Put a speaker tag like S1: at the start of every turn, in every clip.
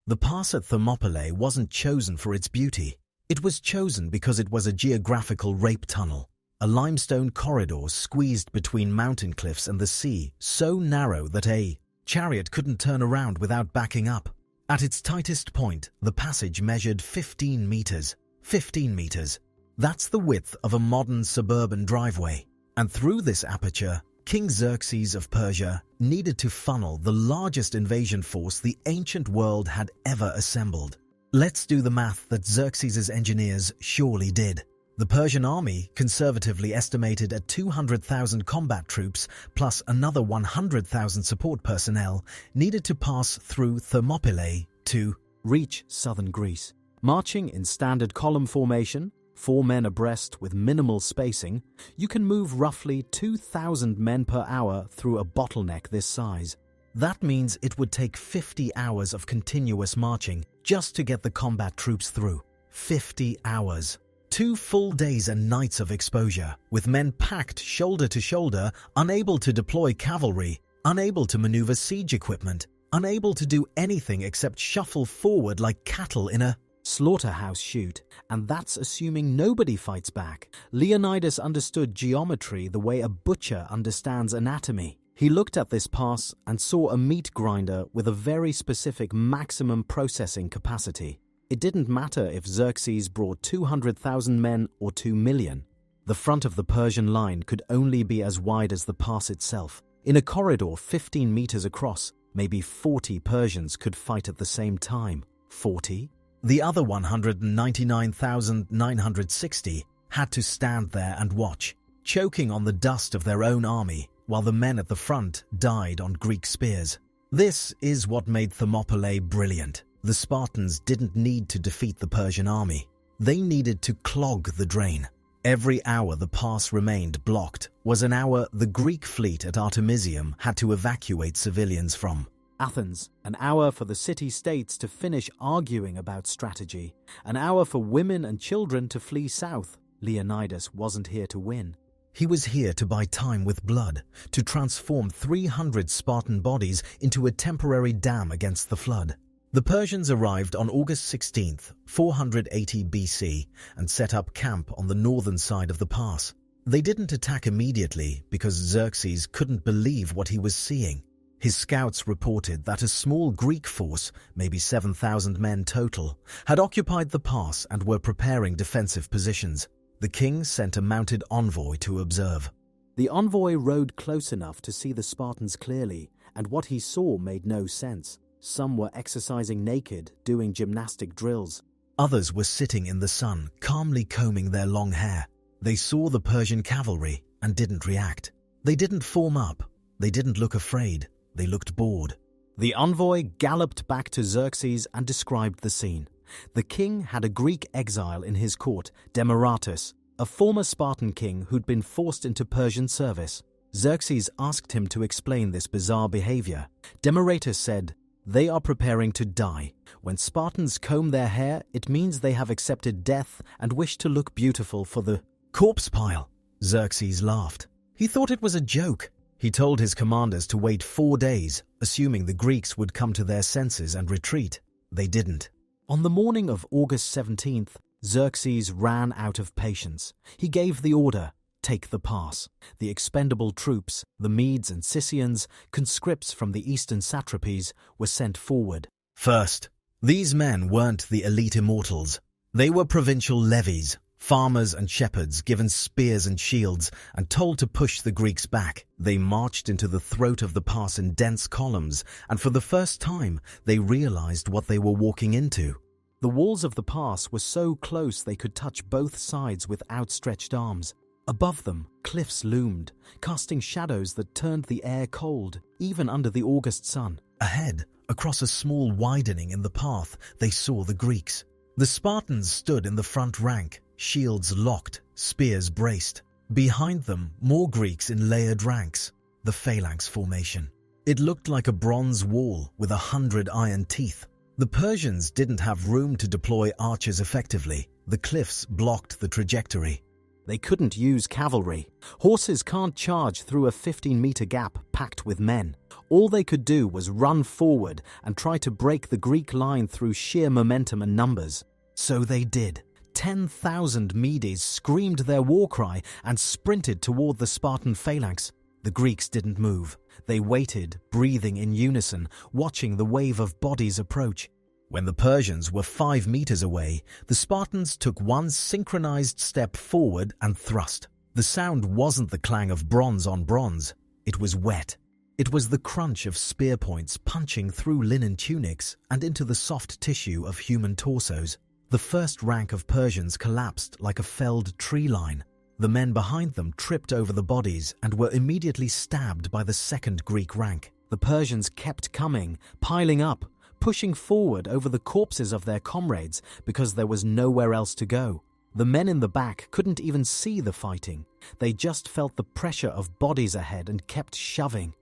S1: The pass at Thermopylae wasn't chosen for its beauty. It was chosen because it was a geographical rape tunnel, a limestone corridor squeezed between mountain cliffs and the sea, so narrow that a chariot couldn't turn around without backing up. At its tightest point, the passage measured 15 meters. 15 meters. That's the width of a modern suburban driveway. And through this aperture, King Xerxes of Persia needed to funnel the largest invasion force the ancient world had ever assembled. Let's do the math that Xerxes' engineers surely did. The Persian army, conservatively estimated at 200,000 combat troops plus another 100,000 support personnel, needed to pass through Thermopylae to reach southern Greece. Marching in standard column formation, 4 men abreast with minimal spacing, you can move roughly 2,000 men per hour through a bottleneck this size. That means it would take 50 hours of continuous marching just to get the combat troops through. 50 hours. 2 full days and nights of exposure, with men packed shoulder to shoulder, unable to deploy cavalry, unable to maneuver siege equipment, unable to do anything except shuffle forward like cattle in a slaughterhouse chute, and that's assuming nobody fights back. Leonidas understood geometry the way a butcher understands anatomy. He looked at this pass and saw a meat grinder with a very specific maximum processing capacity. It didn't matter if Xerxes brought 200,000 men or 2 million. The front of the Persian line could only be as wide as the pass itself. In a corridor 15 meters across, maybe 40 Persians could fight at the same time. 40? The other 199,960 had to stand there and watch, choking on the dust of their own army, while the men at the front died on Greek spears. This is what made Thermopylae brilliant. The Spartans didn't need to defeat the Persian army. They needed to clog the drain. Every hour the pass remained blocked was an hour the Greek fleet at Artemisium had to evacuate civilians from. Athens, an hour for the city-states to finish arguing about strategy, an hour for women and children to flee south. Leonidas wasn't here to win. He was here to buy time with blood, to transform 300 Spartan bodies into a temporary dam against the flood. The Persians arrived on August 16, 480 BC, and set up camp on the northern side of the pass. They didn't attack immediately because Xerxes couldn't believe what he was seeing. His scouts reported that a small Greek force, maybe 7,000 men total, had occupied the pass and were preparing defensive positions. The king sent a mounted envoy to observe. The envoy rode close enough to see the Spartans clearly, and what he saw made no sense. Some were exercising naked, doing gymnastic drills. Others were sitting in the sun, calmly combing their long hair. They saw the Persian cavalry and didn't react. They didn't form up. They didn't look afraid. They looked bored. The envoy galloped back to Xerxes and described the scene. The king had a Greek exile in his court, Demaratus, a former Spartan king who'd been forced into Persian service. Xerxes asked him to explain this bizarre behavior. Demaratus said, "They are preparing to die. When Spartans comb their hair, it means they have accepted death and wish to look beautiful for the corpse pile." Xerxes laughed. He thought it was a joke. He told his commanders to wait 4 days, assuming the Greeks would come to their senses and retreat. They didn't. On the morning of August 17th, Xerxes ran out of patience. He gave the order, "Take the pass." The expendable troops, the Medes and Scythians, conscripts from the eastern satrapies, were sent forward. First, these men weren't the elite immortals. They were provincial levies, farmers and shepherds given spears and shields and told to push the Greeks back. They marched into the throat of the pass in dense columns, and for the first time they realized what they were walking into. The walls of the pass were so close they could touch both sides with outstretched arms. Above them, cliffs loomed, casting shadows that turned the air cold, even under the August sun. Ahead, across a small widening in the path, they saw the Greeks. The Spartans stood in the front rank, shields locked, spears braced. Behind them, more Greeks in layered ranks, the phalanx formation. It looked like a bronze wall with 100 iron teeth. The Persians didn't have room to deploy archers effectively. The cliffs blocked the trajectory. They couldn't use cavalry. Horses can't charge through a 15-meter gap packed with men. All they could do was run forward and try to break the Greek line through sheer momentum and numbers. So they did. 10,000 Medes screamed their war cry and sprinted toward the Spartan phalanx. The Greeks didn't move. They waited, breathing in unison, watching the wave of bodies approach. When the Persians were 5 meters away, the Spartans took one synchronized step forward and thrust. The sound wasn't the clang of bronze on bronze. It was wet. It was the crunch of spear points punching through linen tunics and into the soft tissue of human torsos. The first rank of Persians collapsed like a felled tree line. The men behind them tripped over the bodies and were immediately stabbed by the second Greek rank. The Persians kept coming, piling up, pushing forward over the corpses of their comrades because there was nowhere else to go. The men in the back couldn't even see the fighting. They just felt the pressure of bodies ahead and kept shoving.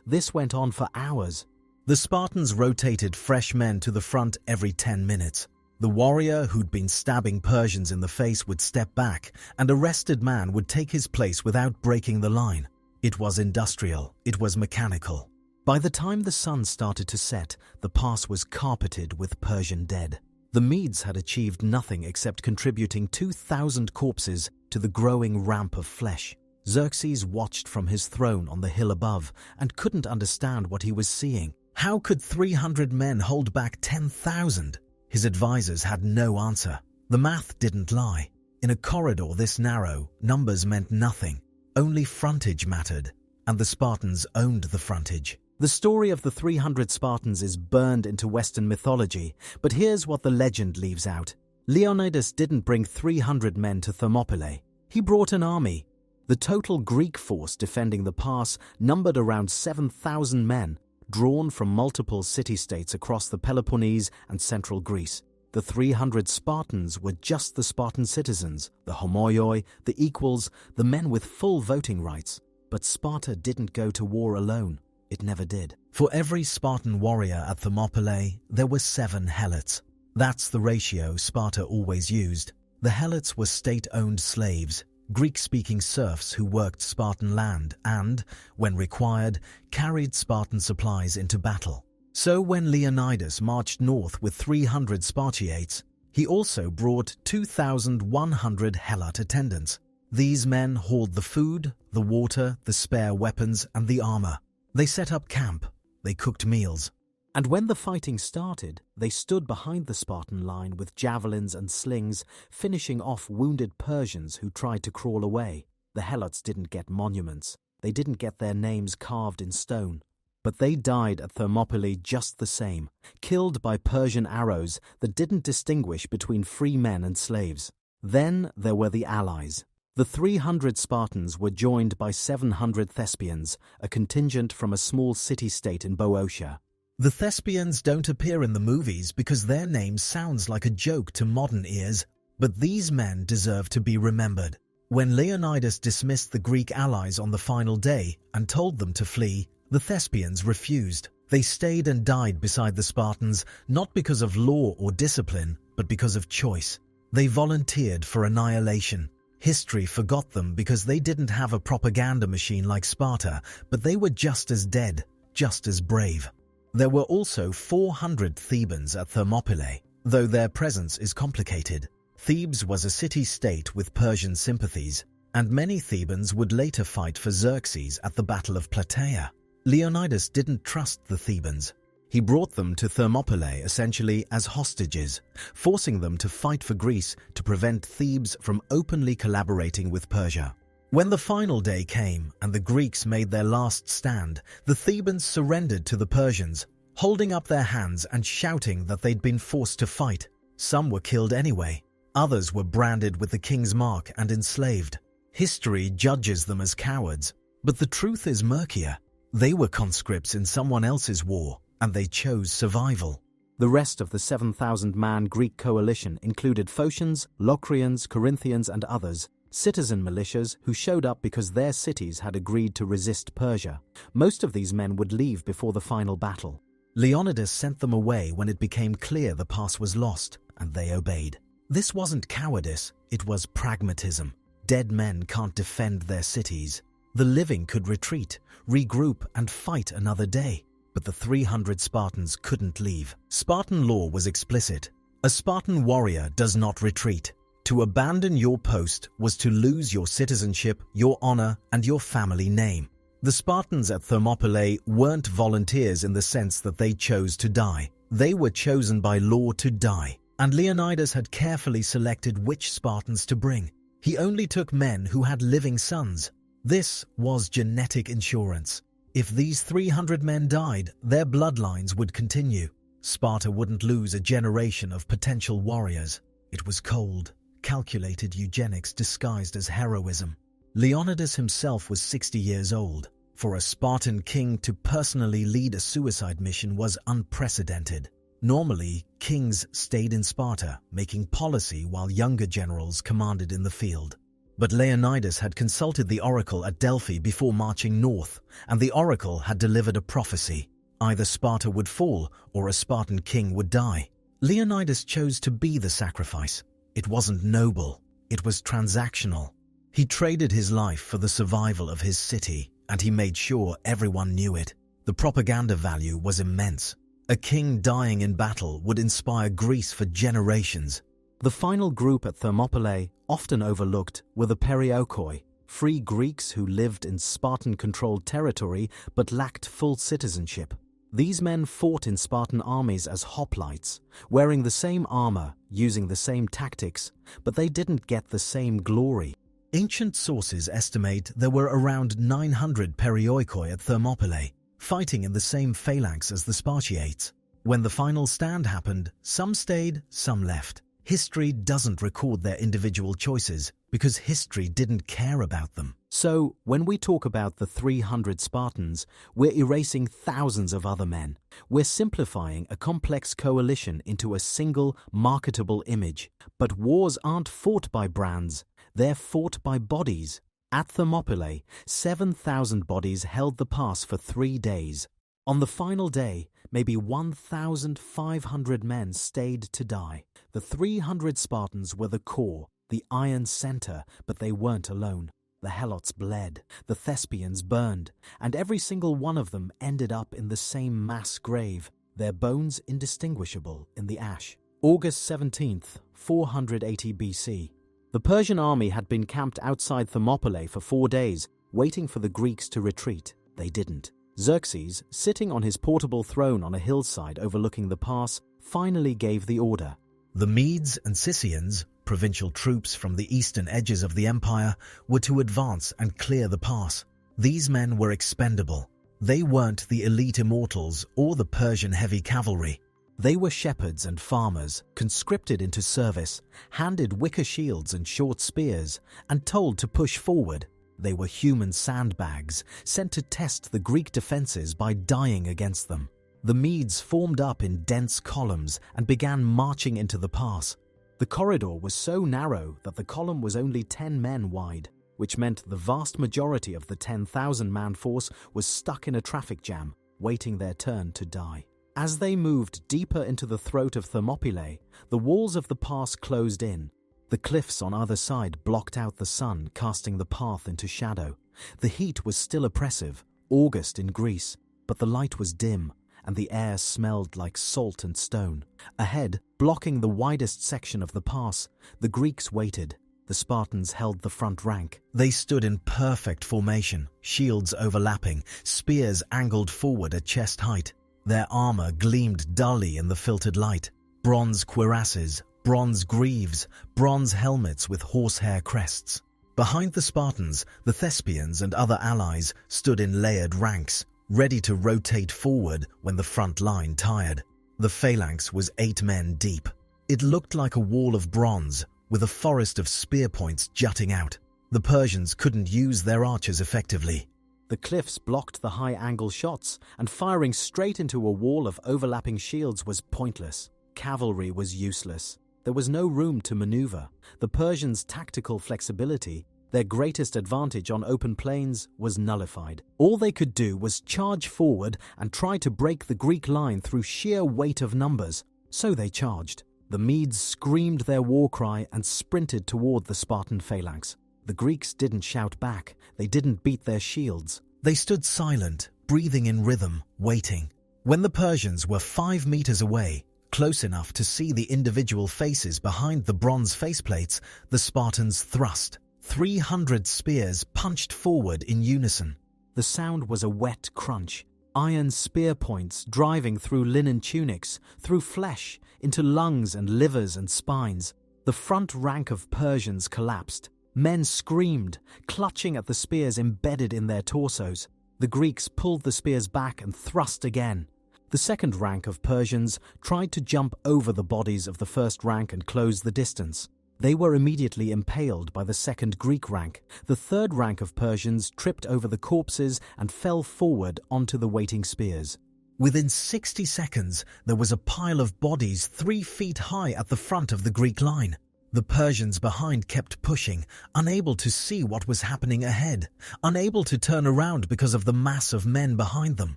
S1: This went on for hours. The Spartans rotated fresh men to the front every 10 minutes. The warrior who'd been stabbing Persians in the face would step back, and a rested man would take his place without breaking the line. It was industrial. It was mechanical. By the time the sun started to set, the pass was carpeted with Persian dead. The Medes had achieved nothing except contributing 2,000 corpses to the growing ramp of flesh. Xerxes watched from his throne on the hill above and couldn't understand what he was seeing. How could 300 men hold back 10,000? His advisors had no answer. The math didn't lie. In a corridor this narrow, numbers meant nothing. Only frontage mattered, and the Spartans owned the frontage. The story of the 300 Spartans is burned into Western mythology, but here's what the legend leaves out. Leonidas didn't bring 300 men to Thermopylae. He brought an army. The total Greek force defending the pass numbered around 7,000 men, drawn from multiple city-states across the Peloponnese and central Greece. The 300 Spartans were just the Spartan citizens, the homoioi, the equals, the men with full voting rights. But Sparta didn't go to war alone. It never did. For every Spartan warrior at Thermopylae, there were 7 helots. That's the ratio Sparta always used. The helots were state-owned slaves, Greek-speaking serfs who worked Spartan land and, when required, carried Spartan supplies into battle. So when Leonidas marched north with 300 Spartiates, he also brought 2,100 helot attendants. These men hauled the food, the water, the spare weapons, and the armor. They set up camp. They cooked meals. And when the fighting started, they stood behind the Spartan line with javelins and slings, finishing off wounded Persians who tried to crawl away. The helots didn't get monuments. They didn't get their names carved in stone. But they died at Thermopylae just the same, killed by Persian arrows that didn't distinguish between free men and slaves. Then there were the allies. The 300 Spartans were joined by 700 Thespians, a contingent from a small city-state in Boeotia. The Thespians don't appear in the movies because their name sounds like a joke to modern ears, but these men deserve to be remembered. When Leonidas dismissed the Greek allies on the final day and told them to flee, the Thespians refused. They stayed and died beside the Spartans, not because of law or discipline, but because of choice. They volunteered for annihilation. History forgot them because they didn't have a propaganda machine like Sparta, but they were just as dead, just as brave. There were also 400 Thebans at Thermopylae, though their presence is complicated. Thebes was a city-state with Persian sympathies, and many Thebans would later fight for Xerxes at the Battle of Plataea. Leonidas didn't trust the Thebans. He brought them to Thermopylae essentially as hostages, forcing them to fight for Greece to prevent Thebes from openly collaborating with Persia. When the final day came and the Greeks made their last stand, the Thebans surrendered to the Persians, holding up their hands and shouting that they'd been forced to fight. Some were killed anyway. Others were branded with the king's mark and enslaved. History judges them as cowards, but the truth is murkier. They were conscripts in someone else's war, and they chose survival. The rest of the 7,000-man Greek coalition included Phocians, Locrians, Corinthians, and others, citizen militias who showed up because their cities had agreed to resist Persia. Most of these men would leave before the final battle. Leonidas sent them away when it became clear the pass was lost, and they obeyed. This wasn't cowardice, it was pragmatism. Dead men can't defend their cities. The living could retreat, regroup, and fight another day. But the 300 Spartans couldn't leave. Spartan law was explicit. A Spartan warrior does not retreat. To abandon your post was to lose your citizenship, your honor, and your family name. The Spartans at Thermopylae weren't volunteers in the sense that they chose to die. They were chosen by law to die, and Leonidas had carefully selected which Spartans to bring. He only took men who had living sons. This was genetic insurance. If these 300 men died, their bloodlines would continue. Sparta wouldn't lose a generation of potential warriors. It was cold, calculated eugenics disguised as heroism. Leonidas himself was 60 years old. For a Spartan king to personally lead a suicide mission was unprecedented. Normally, kings stayed in Sparta, making policy while younger generals commanded in the field. But Leonidas had consulted the oracle at Delphi before marching north, and the oracle had delivered a prophecy. Either Sparta would fall or a Spartan king would die. Leonidas chose to be the sacrifice. It wasn't noble, it was transactional. He traded his life for the survival of his city, and he made sure everyone knew it. The propaganda value was immense. A king dying in battle would inspire Greece for generations. The final group at Thermopylae, often overlooked, were the Perioikoi, free Greeks who lived in Spartan-controlled territory but lacked full citizenship. These men fought in Spartan armies as hoplites, wearing the same armor, using the same tactics, but they didn't get the same glory. Ancient sources estimate there were around 900 Perioikoi at Thermopylae, fighting in the same phalanx as the Spartiates. When the final stand happened, some stayed, some left. History doesn't record their individual choices because history didn't care about them. So, when we talk about the 300 Spartans, we're erasing thousands of other men. We're simplifying a complex coalition into a single, marketable image. But wars aren't fought by brands, they're fought by bodies. At Thermopylae, 7,000 bodies held the pass for 3 days. On the final day, maybe 1,500 men stayed to die. The 300 Spartans were the core, the iron center, but they weren't alone. The Helots bled, the Thespians burned, and every single one of them ended up in the same mass grave, their bones indistinguishable in the ash. August 17th, 480 BC. The Persian army had been camped outside Thermopylae for 4 days, waiting for the Greeks to retreat. They didn't. Xerxes, sitting on his portable throne on a hillside overlooking the pass, finally gave the order. The Medes and Scythians, provincial troops from the eastern edges of the empire, were to advance and clear the pass. These men were expendable. They weren't the elite immortals or the Persian heavy cavalry. They were shepherds and farmers, conscripted into service, handed wicker shields and short spears, and told to push forward. They were human sandbags, sent to test the Greek defenses by dying against them. The Medes formed up in dense columns and began marching into the pass. The corridor was so narrow that the column was only 10 men wide, which meant the vast majority of the 10,000-man force was stuck in a traffic jam, waiting their turn to die. As they moved deeper into the throat of Thermopylae, the walls of the pass closed in. The cliffs on either side blocked out the sun, casting the path into shadow. The heat was still oppressive, August in Greece, but the light was dim, and the air smelled like salt and stone. Ahead, blocking the widest section of the pass, the Greeks waited. The Spartans held the front rank. They stood in perfect formation, shields overlapping, spears angled forward at chest height. Their armor gleamed dully in the filtered light. Bronze cuirasses, bronze greaves, bronze helmets with horsehair crests. Behind the Spartans, the Thespians and other allies stood in layered ranks, ready to rotate forward when the front line tired. The phalanx was 8 men deep. It looked like a wall of bronze, with a forest of spear points jutting out. The Persians couldn't use their archers effectively. The cliffs blocked the high-angle shots, and firing straight into a wall of overlapping shields was pointless. Cavalry was useless. There was no room to maneuver. The Persians' tactical flexibility, their greatest advantage on open plains, was nullified. All they could do was charge forward and try to break the Greek line through sheer weight of numbers. So they charged. The Medes screamed their war cry and sprinted toward the Spartan phalanx. The Greeks didn't shout back. They didn't beat their shields. They stood silent, breathing in rhythm, waiting. When the Persians were 5 meters away, close enough to see the individual faces behind the bronze faceplates, the Spartans thrust. 300 spears punched forward in unison. The sound was a wet crunch. Iron spear points driving through linen tunics, through flesh, into lungs and livers and spines. The front rank of Persians collapsed. Men screamed, clutching at the spears embedded in their torsos. The Greeks pulled the spears back and thrust again. The second rank of Persians tried to jump over the bodies of the first rank and close the distance. They were immediately impaled by the second Greek rank. The third rank of Persians tripped over the corpses and fell forward onto the waiting spears. Within 60 seconds, there was a pile of bodies 3 feet high at the front of the Greek line. The Persians behind kept pushing, unable to see what was happening ahead, unable to turn around because of the mass of men behind them.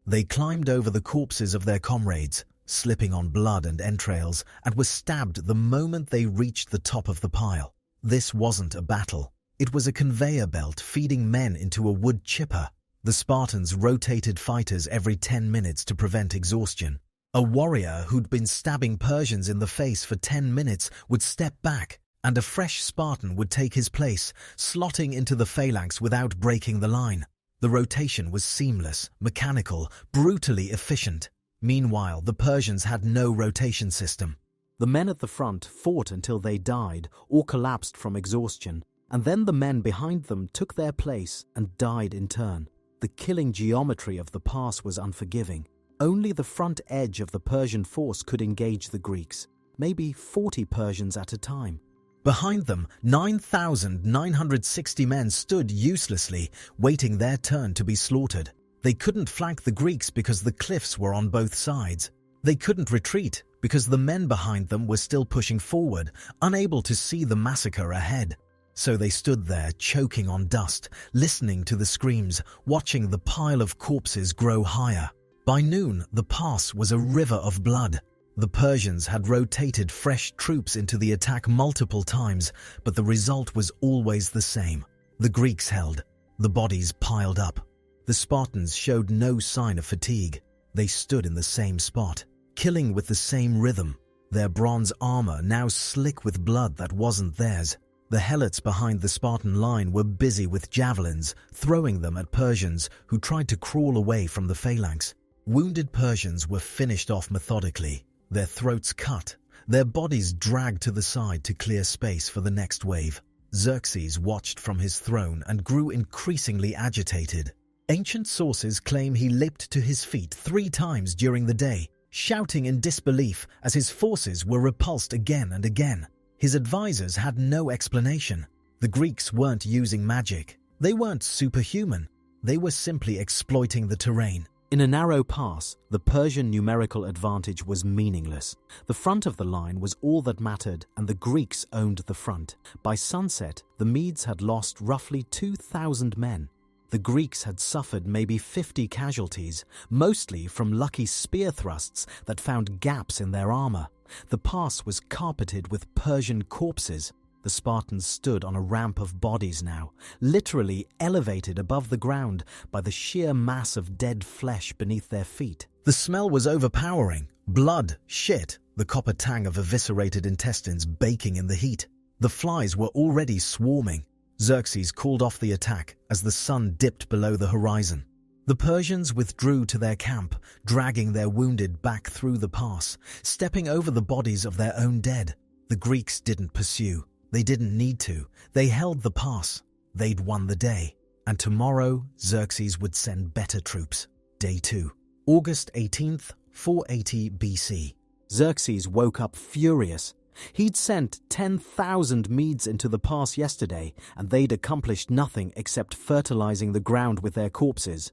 S1: They climbed over the corpses of their comrades, slipping on blood and entrails, and were stabbed the moment they reached the top of the pile. This wasn't a battle. It was a conveyor belt feeding men into a wood chipper. The Spartans rotated fighters every 10 minutes to prevent exhaustion. A warrior who'd been stabbing Persians in the face for 10 minutes would step back, and a fresh Spartan would take his place, slotting into the phalanx without breaking the line. The rotation was seamless, mechanical, brutally efficient. Meanwhile, the Persians had no rotation system. The men at the front fought until they died or collapsed from exhaustion, and then the men behind them took their place and died in turn. The killing geometry of the pass was unforgiving. Only the front edge of the Persian force could engage the Greeks, maybe 40 Persians at a time. Behind them, 9,960 men stood uselessly, waiting their turn to be slaughtered. They couldn't flank the Greeks because the cliffs were on both sides. They couldn't retreat because the men behind them were still pushing forward, unable to see the massacre ahead. So they stood there, choking on dust, listening to the screams, watching the pile of corpses grow higher. By noon, the pass was a river of blood. The Persians had rotated fresh troops into the attack multiple times, but the result was always the same. The Greeks held. The bodies piled up. The Spartans showed no sign of fatigue. They stood in the same spot, killing with the same rhythm, their bronze armor now slick with blood that wasn't theirs. The helots behind the Spartan line were busy with javelins, throwing them at Persians who tried to crawl away from the phalanx. Wounded Persians were finished off methodically, their throats cut, their bodies dragged to the side to clear space for the next wave. Xerxes watched from his throne and grew increasingly agitated. Ancient sources claim he leaped to his feet 3 times during the day, shouting in disbelief as his forces were repulsed again and again. His advisors had no explanation. The Greeks weren't using magic. They weren't superhuman. They were simply exploiting the terrain. In a narrow pass, the Persian numerical advantage was meaningless. The front of the line was all that mattered, and the Greeks owned the front. By sunset, the Medes had lost roughly 2,000 men. The Greeks had suffered maybe 50 casualties, mostly from lucky spear thrusts that found gaps in their armor. The pass was carpeted with Persian corpses. The Spartans stood on a ramp of bodies now, literally elevated above the ground by the sheer mass of dead flesh beneath their feet. The smell was overpowering. Blood, shit, the copper tang of eviscerated intestines baking in the heat. The flies were already swarming. Xerxes called off the attack as the sun dipped below the horizon. The Persians withdrew to their camp, dragging their wounded back through the pass, stepping over the bodies of their own dead. The Greeks didn't pursue. They didn't need to. They held the pass. They'd won the day. And tomorrow, Xerxes would send better troops. Day 2. August 18th, 480 BC. Xerxes woke up furious. He'd sent 10,000 Medes into the pass yesterday, and they'd accomplished nothing except fertilizing the ground with their corpses.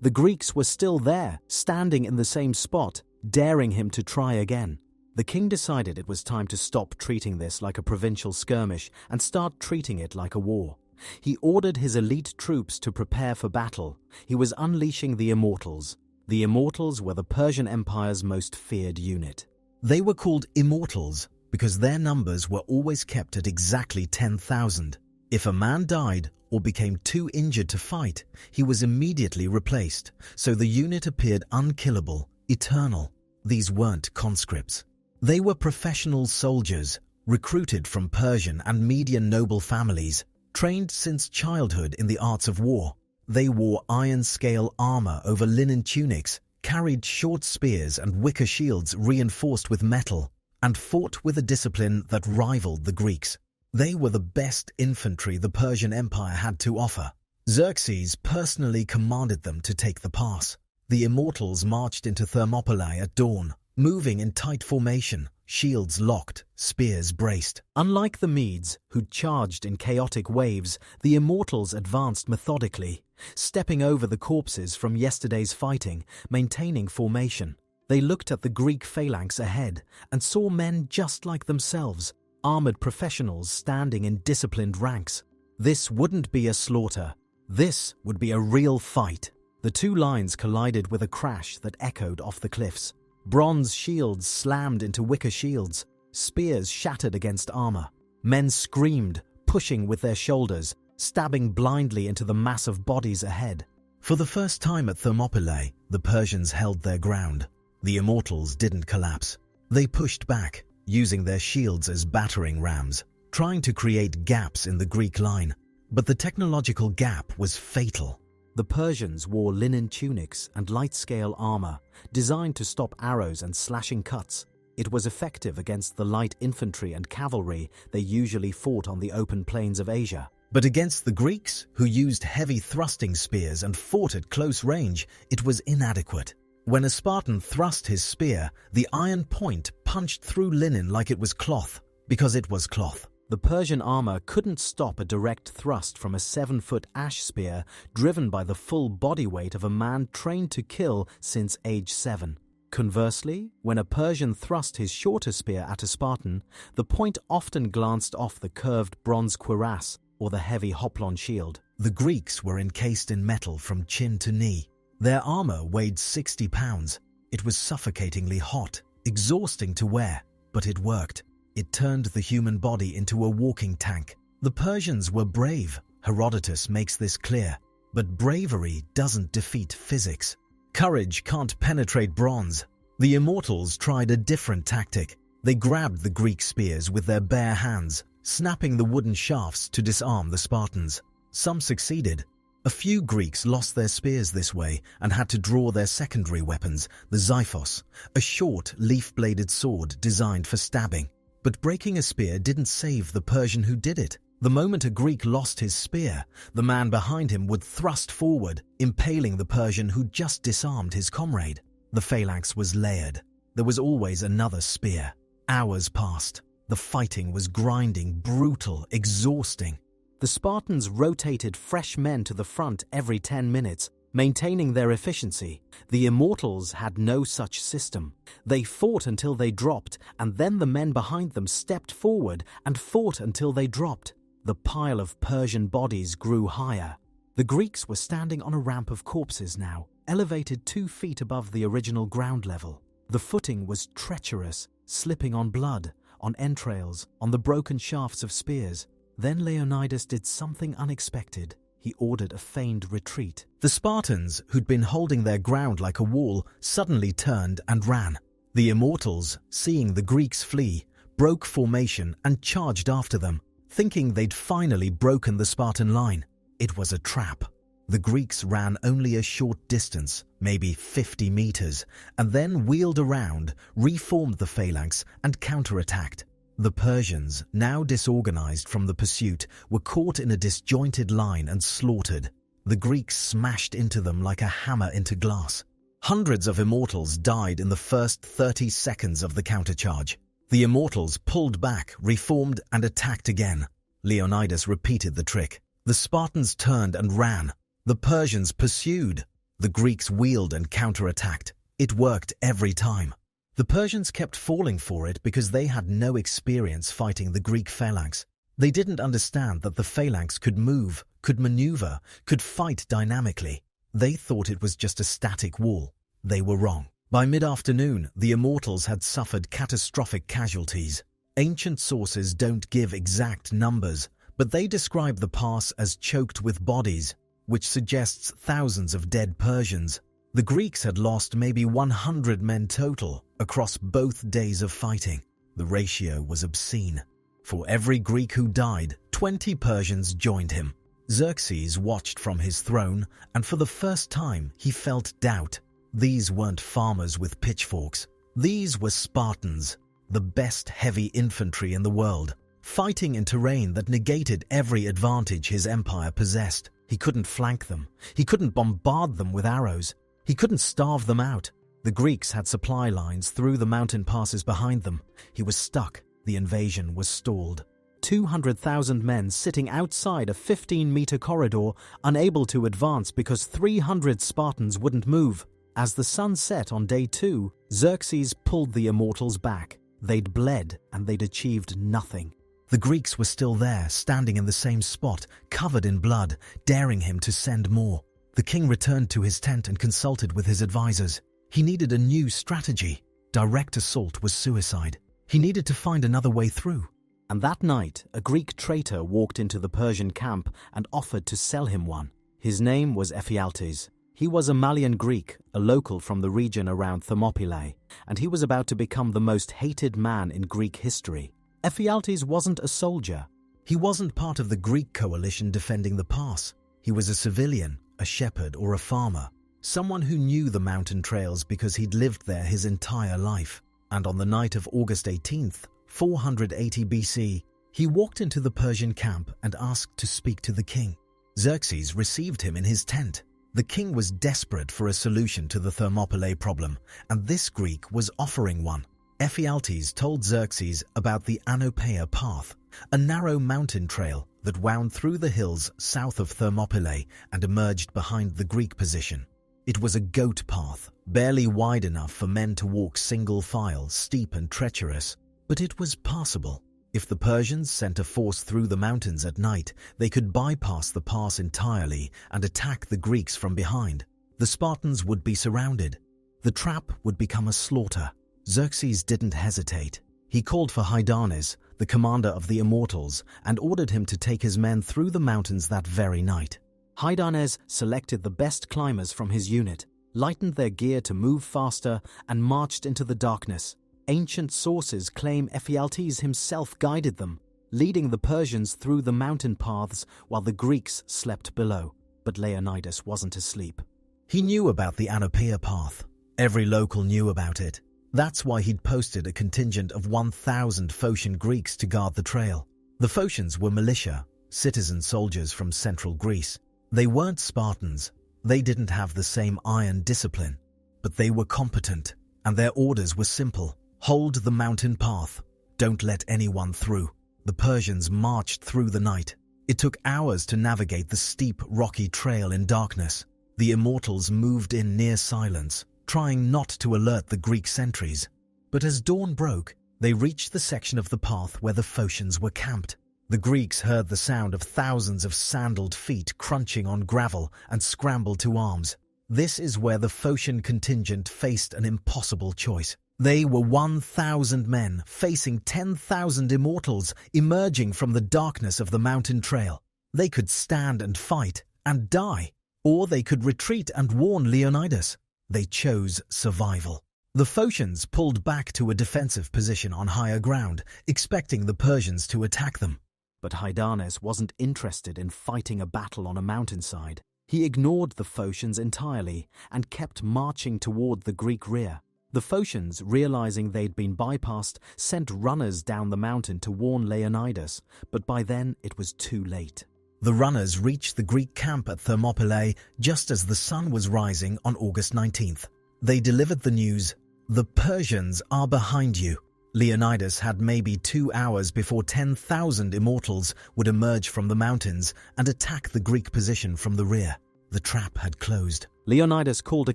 S1: The Greeks were still there, standing in the same spot, daring him to try again. The king decided it was time to stop treating this like a provincial skirmish and start treating it like a war. He ordered his elite troops to prepare for battle. He was unleashing the Immortals. The Immortals were the Persian Empire's most feared unit. They were called Immortals because their numbers were always kept at exactly 10,000. If a man died or became too injured to fight, he was immediately replaced, so the unit appeared unkillable, eternal. These weren't conscripts. They were professional soldiers, recruited from Persian and Median noble families, trained since childhood in the arts of war. They wore iron-scale armor over linen tunics, carried short spears and wicker shields reinforced with metal, and fought with a discipline that rivaled the Greeks. They were the best infantry the Persian Empire had to offer. Xerxes personally commanded them to take the pass. The Immortals marched into Thermopylae at dawn, moving in tight formation, shields locked, spears braced. Unlike the Medes, who'd charged in chaotic waves, the Immortals advanced methodically, stepping over the corpses from yesterday's fighting, maintaining formation. They looked at the Greek phalanx ahead and saw men just like themselves, armored professionals standing in disciplined ranks. This wouldn't be a slaughter. This would be a real fight. The two lines collided with a crash that echoed off the cliffs. Bronze shields slammed into wicker shields. Spears shattered against armor. Men screamed, pushing with their shoulders, stabbing blindly into the mass of bodies ahead. For the first time at Thermopylae, the Persians held their ground. The Immortals didn't collapse. They pushed back, using their shields as battering rams, trying to create gaps in the Greek line. But the technological gap was fatal. The Persians wore linen tunics and light-scale armor, designed to stop arrows and slashing cuts. It was effective against the light infantry and cavalry they usually fought on the open plains of Asia. But against the Greeks, who used heavy thrusting spears and fought at close range, it was inadequate. When a Spartan thrust his spear, the iron point punched through linen like it was cloth, because it was cloth. The Persian armor couldn't stop a direct thrust from a 7-foot ash spear driven by the full body weight of a man trained to kill since age 7. Conversely, when a Persian thrust his shorter spear at a Spartan, the point often glanced off the curved bronze cuirass or the heavy hoplon shield. The Greeks were encased in metal from chin to knee. Their armor weighed 60 pounds. It was suffocatingly hot, exhausting to wear, but it worked. It turned the human body into a walking tank. The Persians were brave. Herodotus makes this clear. But bravery doesn't defeat physics. Courage can't penetrate bronze. The Immortals tried a different tactic. They grabbed the Greek spears with their bare hands, snapping the wooden shafts to disarm the Spartans. Some succeeded. A few Greeks lost their spears this way and had to draw their secondary weapons, the xiphos, a short, leaf-bladed sword designed for stabbing. But breaking a spear didn't save the Persian who did it. The moment a Greek lost his spear, the man behind him would thrust forward, impaling the Persian who just disarmed his comrade. The phalanx was layered. There was always another spear. Hours passed. The fighting was grinding, brutal, exhausting. The Spartans rotated fresh men to the front every 10 minutes, maintaining their efficiency. The Immortals had no such system. They fought until they dropped, and then the men behind them stepped forward and fought until they dropped. The pile of Persian bodies grew higher. The Greeks were standing on a ramp of corpses now, elevated 2 feet above the original ground level. The footing was treacherous, slipping on blood, on entrails, on the broken shafts of spears. Then Leonidas did something unexpected. He ordered a feigned retreat. The Spartans, who'd been holding their ground like a wall, suddenly turned and ran. The Immortals, seeing the Greeks flee, broke formation and charged after them, thinking they'd finally broken the Spartan line. It was a trap. The Greeks ran only a short distance, maybe 50 meters, and then wheeled around, reformed the phalanx, and counterattacked. The Persians, now disorganized from the pursuit, were caught in a disjointed line and slaughtered. The Greeks smashed into them like a hammer into glass. Hundreds of Immortals died in the first 30 seconds of the countercharge. The Immortals pulled back, reformed, and attacked again. Leonidas repeated the trick. The Spartans turned and ran. The Persians pursued. The Greeks wheeled and counterattacked. It worked every time. The Persians kept falling for it because they had no experience fighting the Greek phalanx. They didn't understand that the phalanx could move, could maneuver, could fight dynamically. They thought it was just a static wall. They were wrong. By mid-afternoon, the Immortals had suffered catastrophic casualties. Ancient sources don't give exact numbers, but they describe the pass as choked with bodies, which suggests thousands of dead Persians. The Greeks had lost maybe 100 men total across both days of fighting. The ratio was obscene. For every Greek who died, 20 Persians joined him. Xerxes watched from his throne, and for the first time he felt doubt. These weren't farmers with pitchforks. These were Spartans, the best heavy infantry in the world, fighting in terrain that negated every advantage his empire possessed. He couldn't flank them. He couldn't bombard them with arrows. He couldn't starve them out. The Greeks had supply lines through the mountain passes behind them. He was stuck. The invasion was stalled. 200,000 men sitting outside a 15-meter corridor, unable to advance because 300 Spartans wouldn't move. As the sun set on day 2, Xerxes pulled the immortals back. They'd bled and they'd achieved nothing. The Greeks were still there, standing in the same spot, covered in blood, daring him to send more. The king returned to his tent and consulted with his advisors. He needed a new strategy. Direct assault was suicide. He needed to find another way through. And that night, a Greek traitor walked into the Persian camp and offered to sell him one. His name was Ephialtes. He was a Malian Greek, a local from the region around Thermopylae, and he was about to become the most hated man in Greek history. Ephialtes wasn't a soldier. He wasn't part of the Greek coalition defending the pass. He was a civilian, a shepherd or a farmer, someone who knew the mountain trails because he'd lived there his entire life. And on the night of August 18th, 480 BC, he walked into the Persian camp and asked to speak to the king. Xerxes received him in his tent. The king was desperate for a solution to the Thermopylae problem, and this Greek was offering one. Ephialtes told Xerxes about the Anopeia path, a narrow mountain trail that wound through the hills south of Thermopylae and emerged behind the Greek position. It was a goat path, barely wide enough for men to walk single file, steep and treacherous, but it was passable. If the Persians sent a force through the mountains at night, they could bypass the pass entirely and attack the Greeks from behind. The Spartans would be surrounded. The trap would become a slaughter. Xerxes didn't hesitate. He called for Hydarnes, the commander of the Immortals, and ordered him to take his men through the mountains that very night. Hydarnes selected the best climbers from his unit, lightened their gear to move faster, and marched into the darkness. Ancient sources claim Ephialtes himself guided them, leading the Persians through the mountain paths while the Greeks slept below. But Leonidas wasn't asleep. He knew about the Anopeia path. Every local knew about it. That's why he'd posted a contingent of 1,000 Phocian Greeks to guard the trail. The Phocians were militia, citizen soldiers from central Greece. They weren't Spartans. They didn't have the same iron discipline. But they were competent, and their orders were simple. Hold the mountain path. Don't let anyone through. The Persians marched through the night. It took hours to navigate the steep, rocky trail in darkness. The Immortals moved in near silence, trying not to alert the Greek sentries. But as dawn broke, they reached the section of the path where the Phocians were camped. The Greeks heard the sound of thousands of sandaled feet crunching on gravel and scrambled to arms. This is where the Phocian contingent faced an impossible choice. They were 1,000 men facing 10,000 Immortals emerging from the darkness of the mountain trail. They could stand and fight and die, or they could retreat and warn Leonidas. They chose survival. The Phocians pulled back to a defensive position on higher ground, expecting the Persians to attack them. But Hydarnes wasn't interested in fighting a battle on a mountainside. He ignored the Phocians entirely and kept marching toward the Greek rear. The Phocians, realizing they'd been bypassed, sent runners down the mountain to warn Leonidas, but by then it was too late. The runners reached the Greek camp at Thermopylae just as the sun was rising on August 19th. They delivered the news, "The Persians are behind you." Leonidas had maybe 2 hours before 10,000 Immortals would emerge from the mountains and attack the Greek position from the rear. The trap had closed. Leonidas called a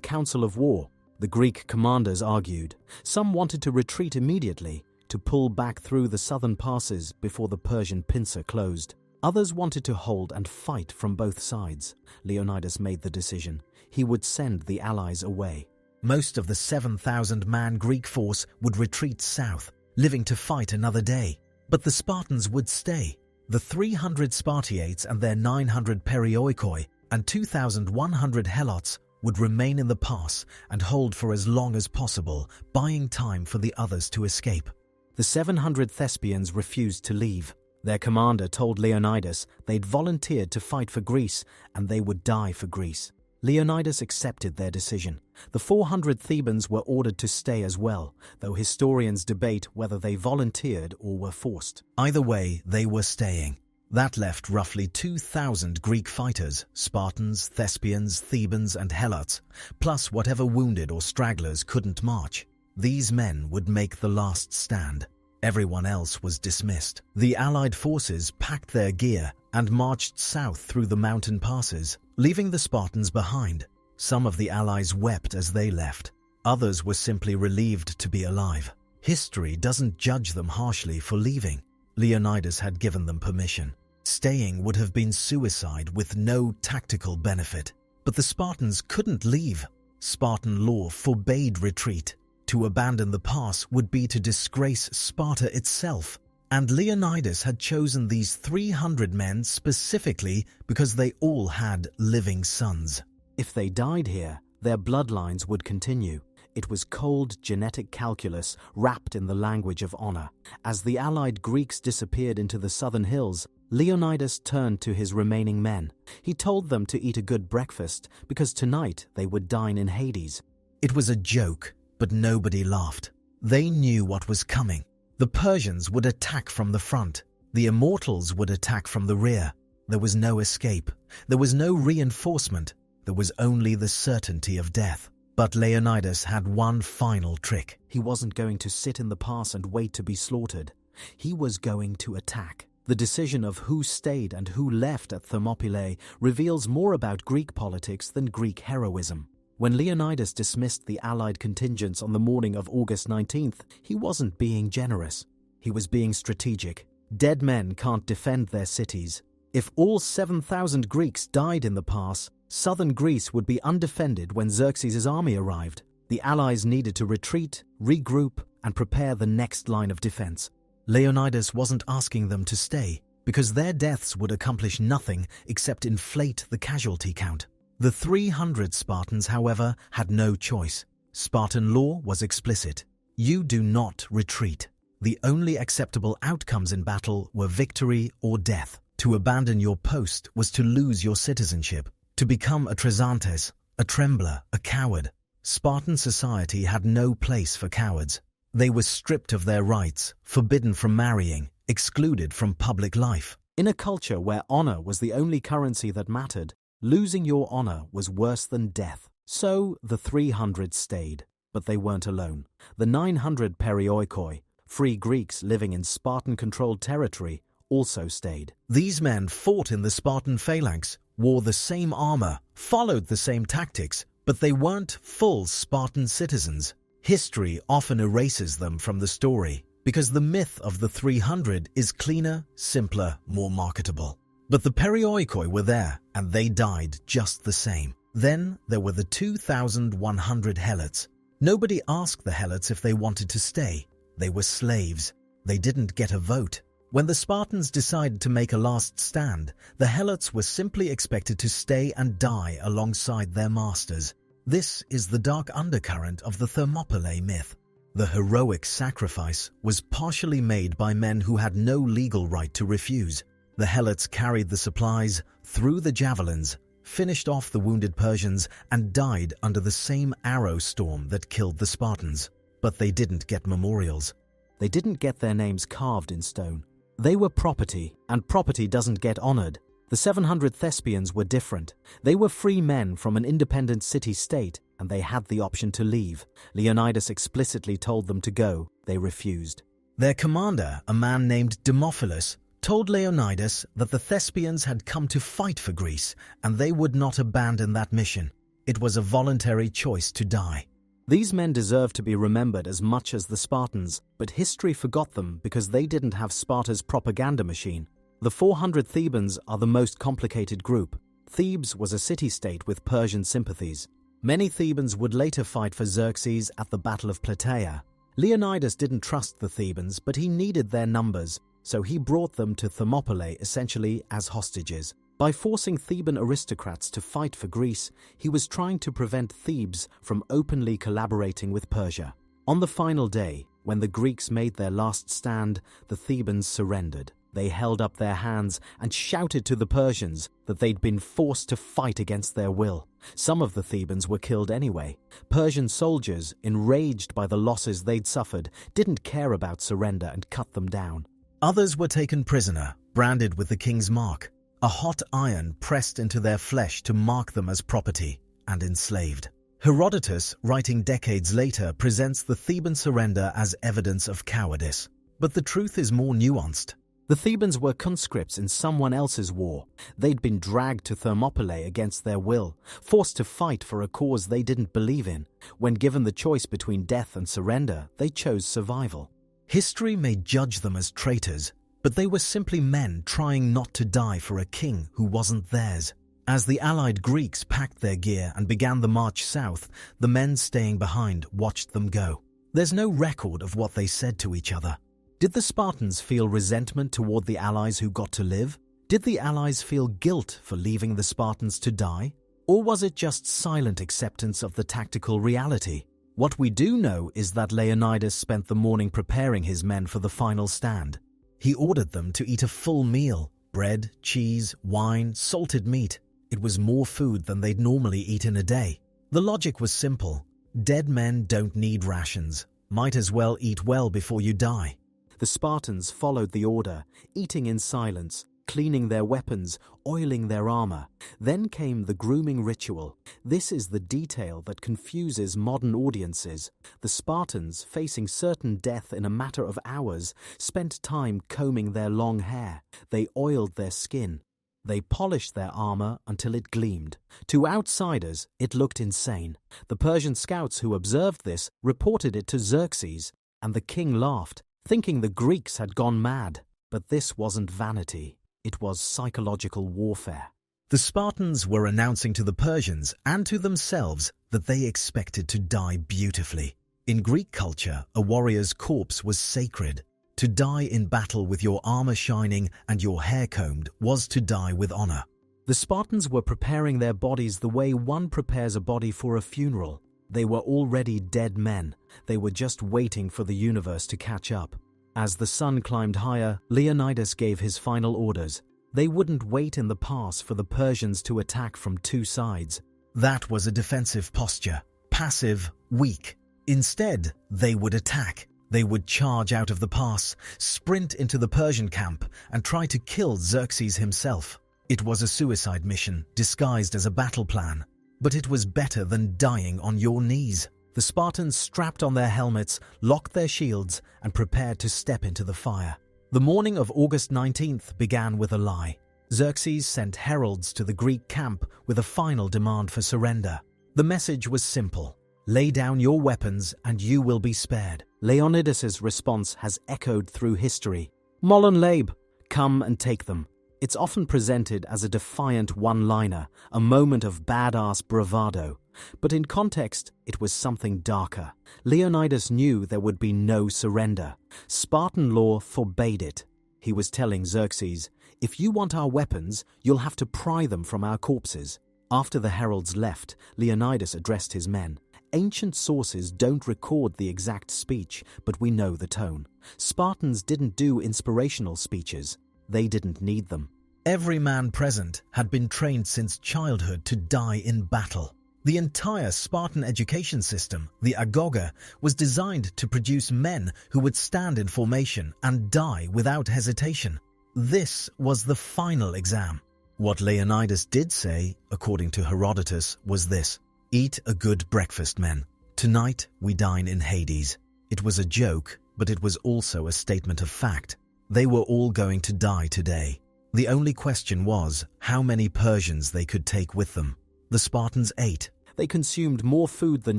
S1: council of war. The Greek commanders argued. Some wanted to retreat immediately, to pull back through the southern passes before the Persian pincer closed. Others wanted to hold and fight from both sides. Leonidas made the decision. He would send the allies away. Most of the 7,000-man Greek force would retreat south, living to fight another day. But the Spartans would stay. The 300 Spartiates and their 900 Perioikoi and 2,100 Helots would remain in the pass and hold for as long as possible, buying time for the others to escape. The 700 Thespians refused to leave. Their commander told Leonidas they'd volunteered to fight for Greece and they would die for Greece. Leonidas accepted their decision. The 400 Thebans were ordered to stay as well, though historians debate whether they volunteered or were forced. Either way, they were staying. That left roughly 2,000 Greek fighters, Spartans, Thespians, Thebans and Helots, plus whatever wounded or stragglers couldn't march. These men would make the last stand. Everyone else was dismissed. The Allied forces packed their gear and marched south through the mountain passes, leaving the Spartans behind. Some of the Allies wept as they left. Others were simply relieved to be alive. History doesn't judge them harshly for leaving. Leonidas had given them permission. Staying would have been suicide with no tactical benefit. But the Spartans couldn't leave. Spartan law forbade retreat. To abandon the pass would be to disgrace Sparta itself. And Leonidas had chosen these 300 men specifically because they all had living sons. If they died here, their bloodlines would continue. It was cold genetic calculus wrapped in the language of honor. As the allied Greeks disappeared into the southern hills, Leonidas turned to his remaining men. He told them to eat a good breakfast because tonight they would dine in Hades. It was a joke, but nobody laughed. They knew what was coming. The Persians would attack from the front. The Immortals would attack from the rear. There was no escape. There was no reinforcement. There was only the certainty of death. But Leonidas had one final trick. He wasn't going to sit in the pass and wait to be slaughtered. He was going to attack. The decision of who stayed and who left at Thermopylae reveals more about Greek politics than Greek heroism. When Leonidas dismissed the Allied contingents on the morning of August 19th, he wasn't being generous. He was being strategic. Dead men can't defend their cities. If all 7,000 Greeks died in the pass, southern Greece would be undefended when Xerxes' army arrived. The Allies needed to retreat, regroup, and prepare the next line of defense. Leonidas wasn't asking them to stay, because their deaths would accomplish nothing except inflate the casualty count. The 300 Spartans, however, had no choice. Spartan law was explicit. You do not retreat. The only acceptable outcomes in battle were victory or death. To abandon your post was to lose your citizenship, to become a Tresantes, a trembler, a coward. Spartan society had no place for cowards. They were stripped of their rights, forbidden from marrying, excluded from public life. In a culture where honor was the only currency that mattered, losing your honor was worse than death. So the 300 stayed, but they weren't alone. The 900 Perioikoi, free Greeks living in Spartan-controlled territory, also stayed. These men fought in the Spartan phalanx, wore the same armor, followed the same tactics, but they weren't full Spartan citizens. History often erases them from the story because the myth of the 300 is cleaner, simpler, more marketable. But the Perioikoi were there, and they died just the same. Then there were the 2,100 Helots. Nobody asked the Helots if they wanted to stay. They were slaves. They didn't get a vote. When the Spartans decided to make a last stand, the Helots were simply expected to stay and die alongside their masters. This is the dark undercurrent of the Thermopylae myth. The heroic sacrifice was partially made by men who had no legal right to refuse. The Helots carried the supplies, threw the javelins, finished off the wounded Persians, and died under the same arrow storm that killed the Spartans. But they didn't get memorials. They didn't get their names carved in stone. They were property, and property doesn't get honored. The 700 Thespians were different. They were free men from an independent city-state, and they had the option to leave. Leonidas explicitly told them to go. They refused. Their commander, a man named Demophilus, told Leonidas that the Thespians had come to fight for Greece, and they would not abandon that mission. It was a voluntary choice to die. These men deserved to be remembered as much as the Spartans, but history forgot them because they didn't have Sparta's propaganda machine. The 400 Thebans are the most complicated group. Thebes was a city-state with Persian sympathies. Many Thebans would later fight for Xerxes at the Battle of Plataea. Leonidas didn't trust the Thebans, but he needed their numbers. so he brought them to Thermopylae essentially as hostages. By forcing Theban aristocrats to fight for Greece, he was trying to prevent Thebes from openly collaborating with Persia. On the final day, when the Greeks made their last stand, the Thebans surrendered. They held up their hands and shouted to the Persians that they'd been forced to fight against their will. Some of the Thebans were killed anyway. Persian soldiers, enraged by the losses they'd suffered, didn't care about surrender and cut them down. Others were taken prisoner, branded with the king's mark, a hot iron pressed into their flesh to mark them as property, and enslaved. Herodotus, writing decades later, presents the Theban surrender as evidence of cowardice. But the truth is more nuanced. The Thebans were conscripts in someone else's war. They'd been dragged to Thermopylae against their will, forced to fight for a cause they didn't believe in. When given the choice between death and surrender, they chose survival. History may judge them as traitors, but they were simply men trying not to die for a king who wasn't theirs. As the allied Greeks packed their gear and began the march south, the men staying behind watched them go. There's no record of what they said to each other. Did the Spartans feel resentment toward the allies who got to live? Did the allies feel guilt for leaving the Spartans to die? Or was it just silent acceptance of the tactical reality? What we do know is that Leonidas spent the morning preparing his men for the final stand. He ordered them to eat a full meal: bread, cheese, wine, salted meat. It was more food than they'd normally eat in a day. The logic was simple. Dead men don't need rations. Might as well eat well before you die. The Spartans followed the order, eating in silence, cleaning their weapons, oiling their armor. Then came the grooming ritual. This is the detail that confuses modern audiences. The Spartans, facing certain death in a matter of hours, spent time combing their long hair. They oiled their skin. They polished their armor until it gleamed. To outsiders, it looked insane. The Persian scouts who observed this reported it to Xerxes, and the king laughed, thinking the Greeks had gone mad. But this wasn't vanity. It was psychological warfare. The Spartans were announcing to the Persians and to themselves that they expected to die beautifully. In Greek culture, a warrior's corpse was sacred. To die in battle with your armor shining and your hair combed was to die with honor. The Spartans were preparing their bodies the way one prepares a body for a funeral. They were already dead men. They were just waiting for the universe to catch up. As the sun climbed higher, Leonidas gave his final orders. They wouldn't wait in the pass for the Persians to attack from two sides. That was a defensive posture, passive, weak. Instead, they would attack. They would charge out of the pass, sprint into the Persian camp, and try to kill Xerxes himself. It was a suicide mission, disguised as a battle plan. But it was better than dying on your knees. The Spartans strapped on their helmets, locked their shields, and prepared to step into the fire. The morning of August 19th began with a lie. Xerxes sent heralds to the Greek camp with a final demand for surrender. The message was simple: lay down your weapons and you will be spared. Leonidas's response has echoed through history. Mollen Labe, come and take them. It's often presented as a defiant one-liner, a moment of badass bravado. But in context, it was something darker. Leonidas knew there would be no surrender. Spartan law forbade it. He was telling Xerxes, if you want our weapons, you'll have to pry them from our corpses. After the heralds left, Leonidas addressed his men. Ancient sources don't record the exact speech, but we know the tone. Spartans didn't do inspirational speeches. They didn't need them. Every man present had been trained since childhood to die in battle. The entire Spartan education system, the Agora, was designed to produce men who would stand in formation and die without hesitation. This was the final exam. What Leonidas did say, according to Herodotus, was this: eat a good breakfast, men. Tonight we dine in Hades. It was a joke, but it was also a statement of fact. They were all going to die today. The only question was how many Persians they could take with them. The Spartans ate. They consumed more food than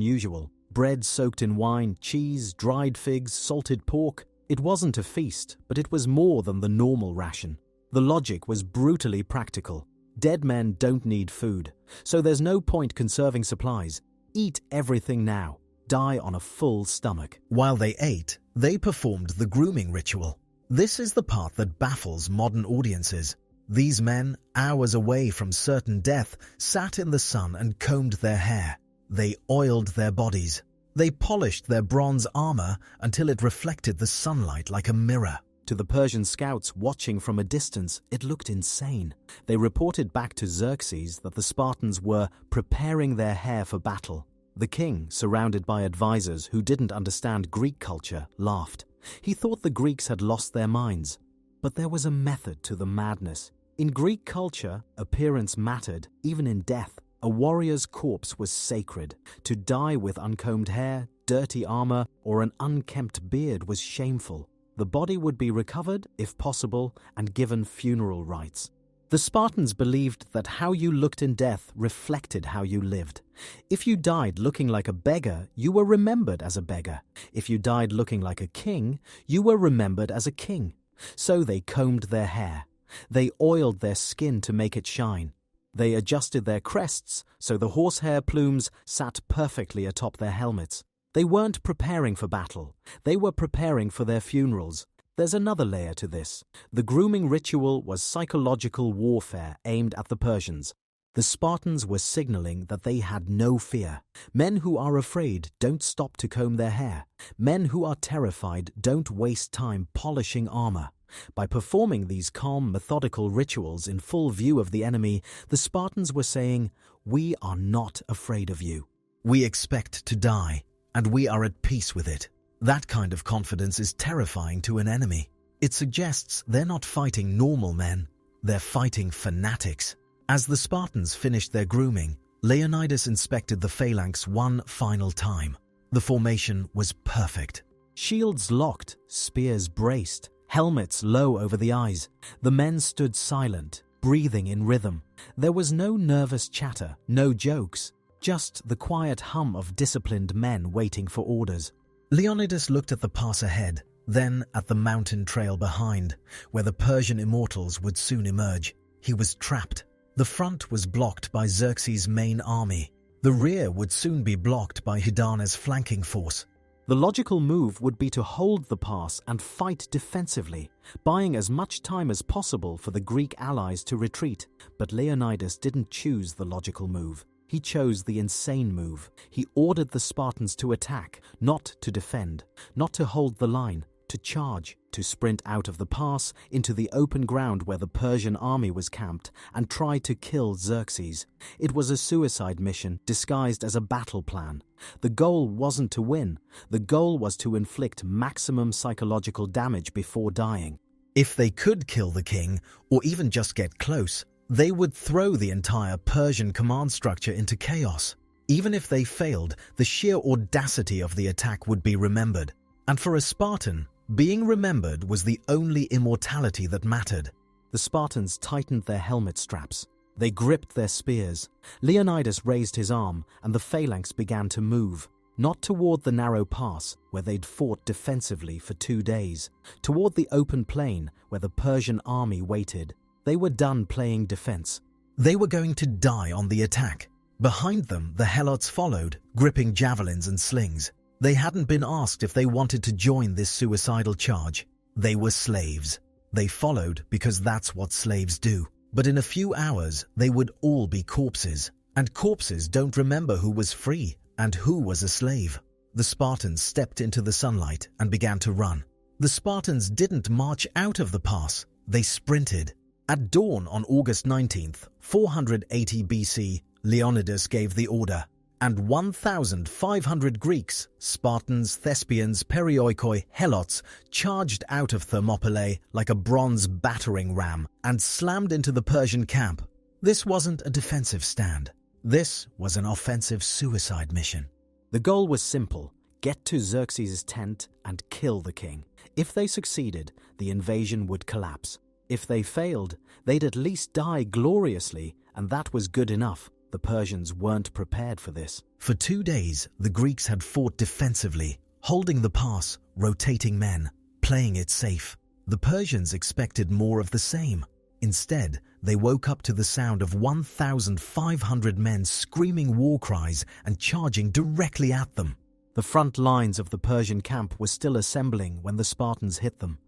S1: usual. Bread soaked in wine, cheese, dried figs, salted pork. It wasn't a feast, but it was more than the normal ration. The logic was brutally practical. Dead men don't need food, so there's no point conserving supplies. Eat everything now. Die on a full stomach. While they ate, they performed the grooming ritual. This is the part that baffles modern audiences. These men, hours away from certain death, sat in the sun and combed their hair. They oiled their bodies. They polished their bronze armor until it reflected the sunlight like a mirror. To the Persian scouts watching from a distance, it looked insane. They reported back to Xerxes that the Spartans were preparing their hair for battle. The king, surrounded by advisors who didn't understand Greek culture, laughed. He thought the Greeks had lost their minds. But there was a method to the madness. In Greek culture, appearance mattered, even in death. A warrior's corpse was sacred. To die with uncombed hair, dirty armor, or an unkempt beard was shameful. The body would be recovered, if possible, and given funeral rites. The Spartans believed that how you looked in death reflected how you lived. If you died looking like a beggar, you were remembered as a beggar. If you died looking like a king, you were remembered as a king. So they combed their hair. They oiled their skin to make it shine. They adjusted their crests so the horsehair plumes sat perfectly atop their helmets. They weren't preparing for battle. They were preparing for their funerals. There's another layer to this. The grooming ritual was psychological warfare aimed at the Persians. The Spartans were signaling that they had no fear. Men who are afraid don't stop to comb their hair. Men who are terrified don't waste time polishing armor. By performing these calm, methodical rituals in full view of the enemy, the Spartans were saying, "We are not afraid of you. We expect to die, and we are at peace with it." That kind of confidence is terrifying to an enemy. It suggests they're not fighting normal men, they're fighting fanatics. As the Spartans finished their grooming, Leonidas inspected the phalanx one final time. The formation was perfect. Shields locked, spears braced, helmets low over the eyes. The men stood silent, breathing in rhythm. There was no nervous chatter, no jokes, just the quiet hum of disciplined men waiting for orders. Leonidas looked at the pass ahead, then at the mountain trail behind, where the Persian immortals would soon emerge. He was trapped. The front was blocked by Xerxes' main army. The rear would soon be blocked by Hydana's flanking force. The logical move would be to hold the pass and fight defensively, buying as much time as possible for the Greek allies to retreat. But Leonidas didn't choose the logical move. He chose the insane move. He ordered the Spartans to attack, not to defend, not to hold the line, to charge, to sprint out of the pass into the open ground where the Persian army was camped and try to kill Xerxes. It was a suicide mission disguised as a battle plan. The goal wasn't to win. The goal was to inflict maximum psychological damage before dying. If they could kill the king, or even just get close, they would throw the entire Persian command structure into chaos. Even if they failed, the sheer audacity of the attack would be remembered. And for a Spartan, being remembered was the only immortality that mattered. The Spartans tightened their helmet straps. They gripped their spears. Leonidas raised his arm, and the phalanx began to move. Not toward the narrow pass, where they'd fought defensively for 2 days. Toward the open plain, where the Persian army waited. They were done playing defense. They were going to die on the attack. Behind them, the helots followed, gripping javelins and slings. They hadn't been asked if they wanted to join this suicidal charge. They were slaves. They followed because that's what slaves do. But in a few hours, they would all be corpses. And corpses don't remember who was free and who was a slave. The Spartans stepped into the sunlight and began to run. The Spartans didn't march out of the pass. They sprinted. At dawn on August 19th, 480 BC, Leonidas gave the order, and 1,500 Greeks, Spartans, Thespians, Perioikoi, Helots, charged out of Thermopylae like a bronze battering ram and slammed into the Persian camp. This wasn't a defensive stand. This was an offensive suicide mission. The goal was simple: get to Xerxes' tent and kill the king. If they succeeded, the invasion would collapse. If they failed, they'd at least die gloriously, and that was good enough. The Persians weren't prepared for this. For 2 days, the Greeks had fought defensively, holding the pass, rotating men, playing it safe. The Persians expected more of the same. Instead, they woke up to the sound of 1,500 men screaming war cries and charging directly at them. The front lines of the Persian camp were still assembling when the Spartans hit them.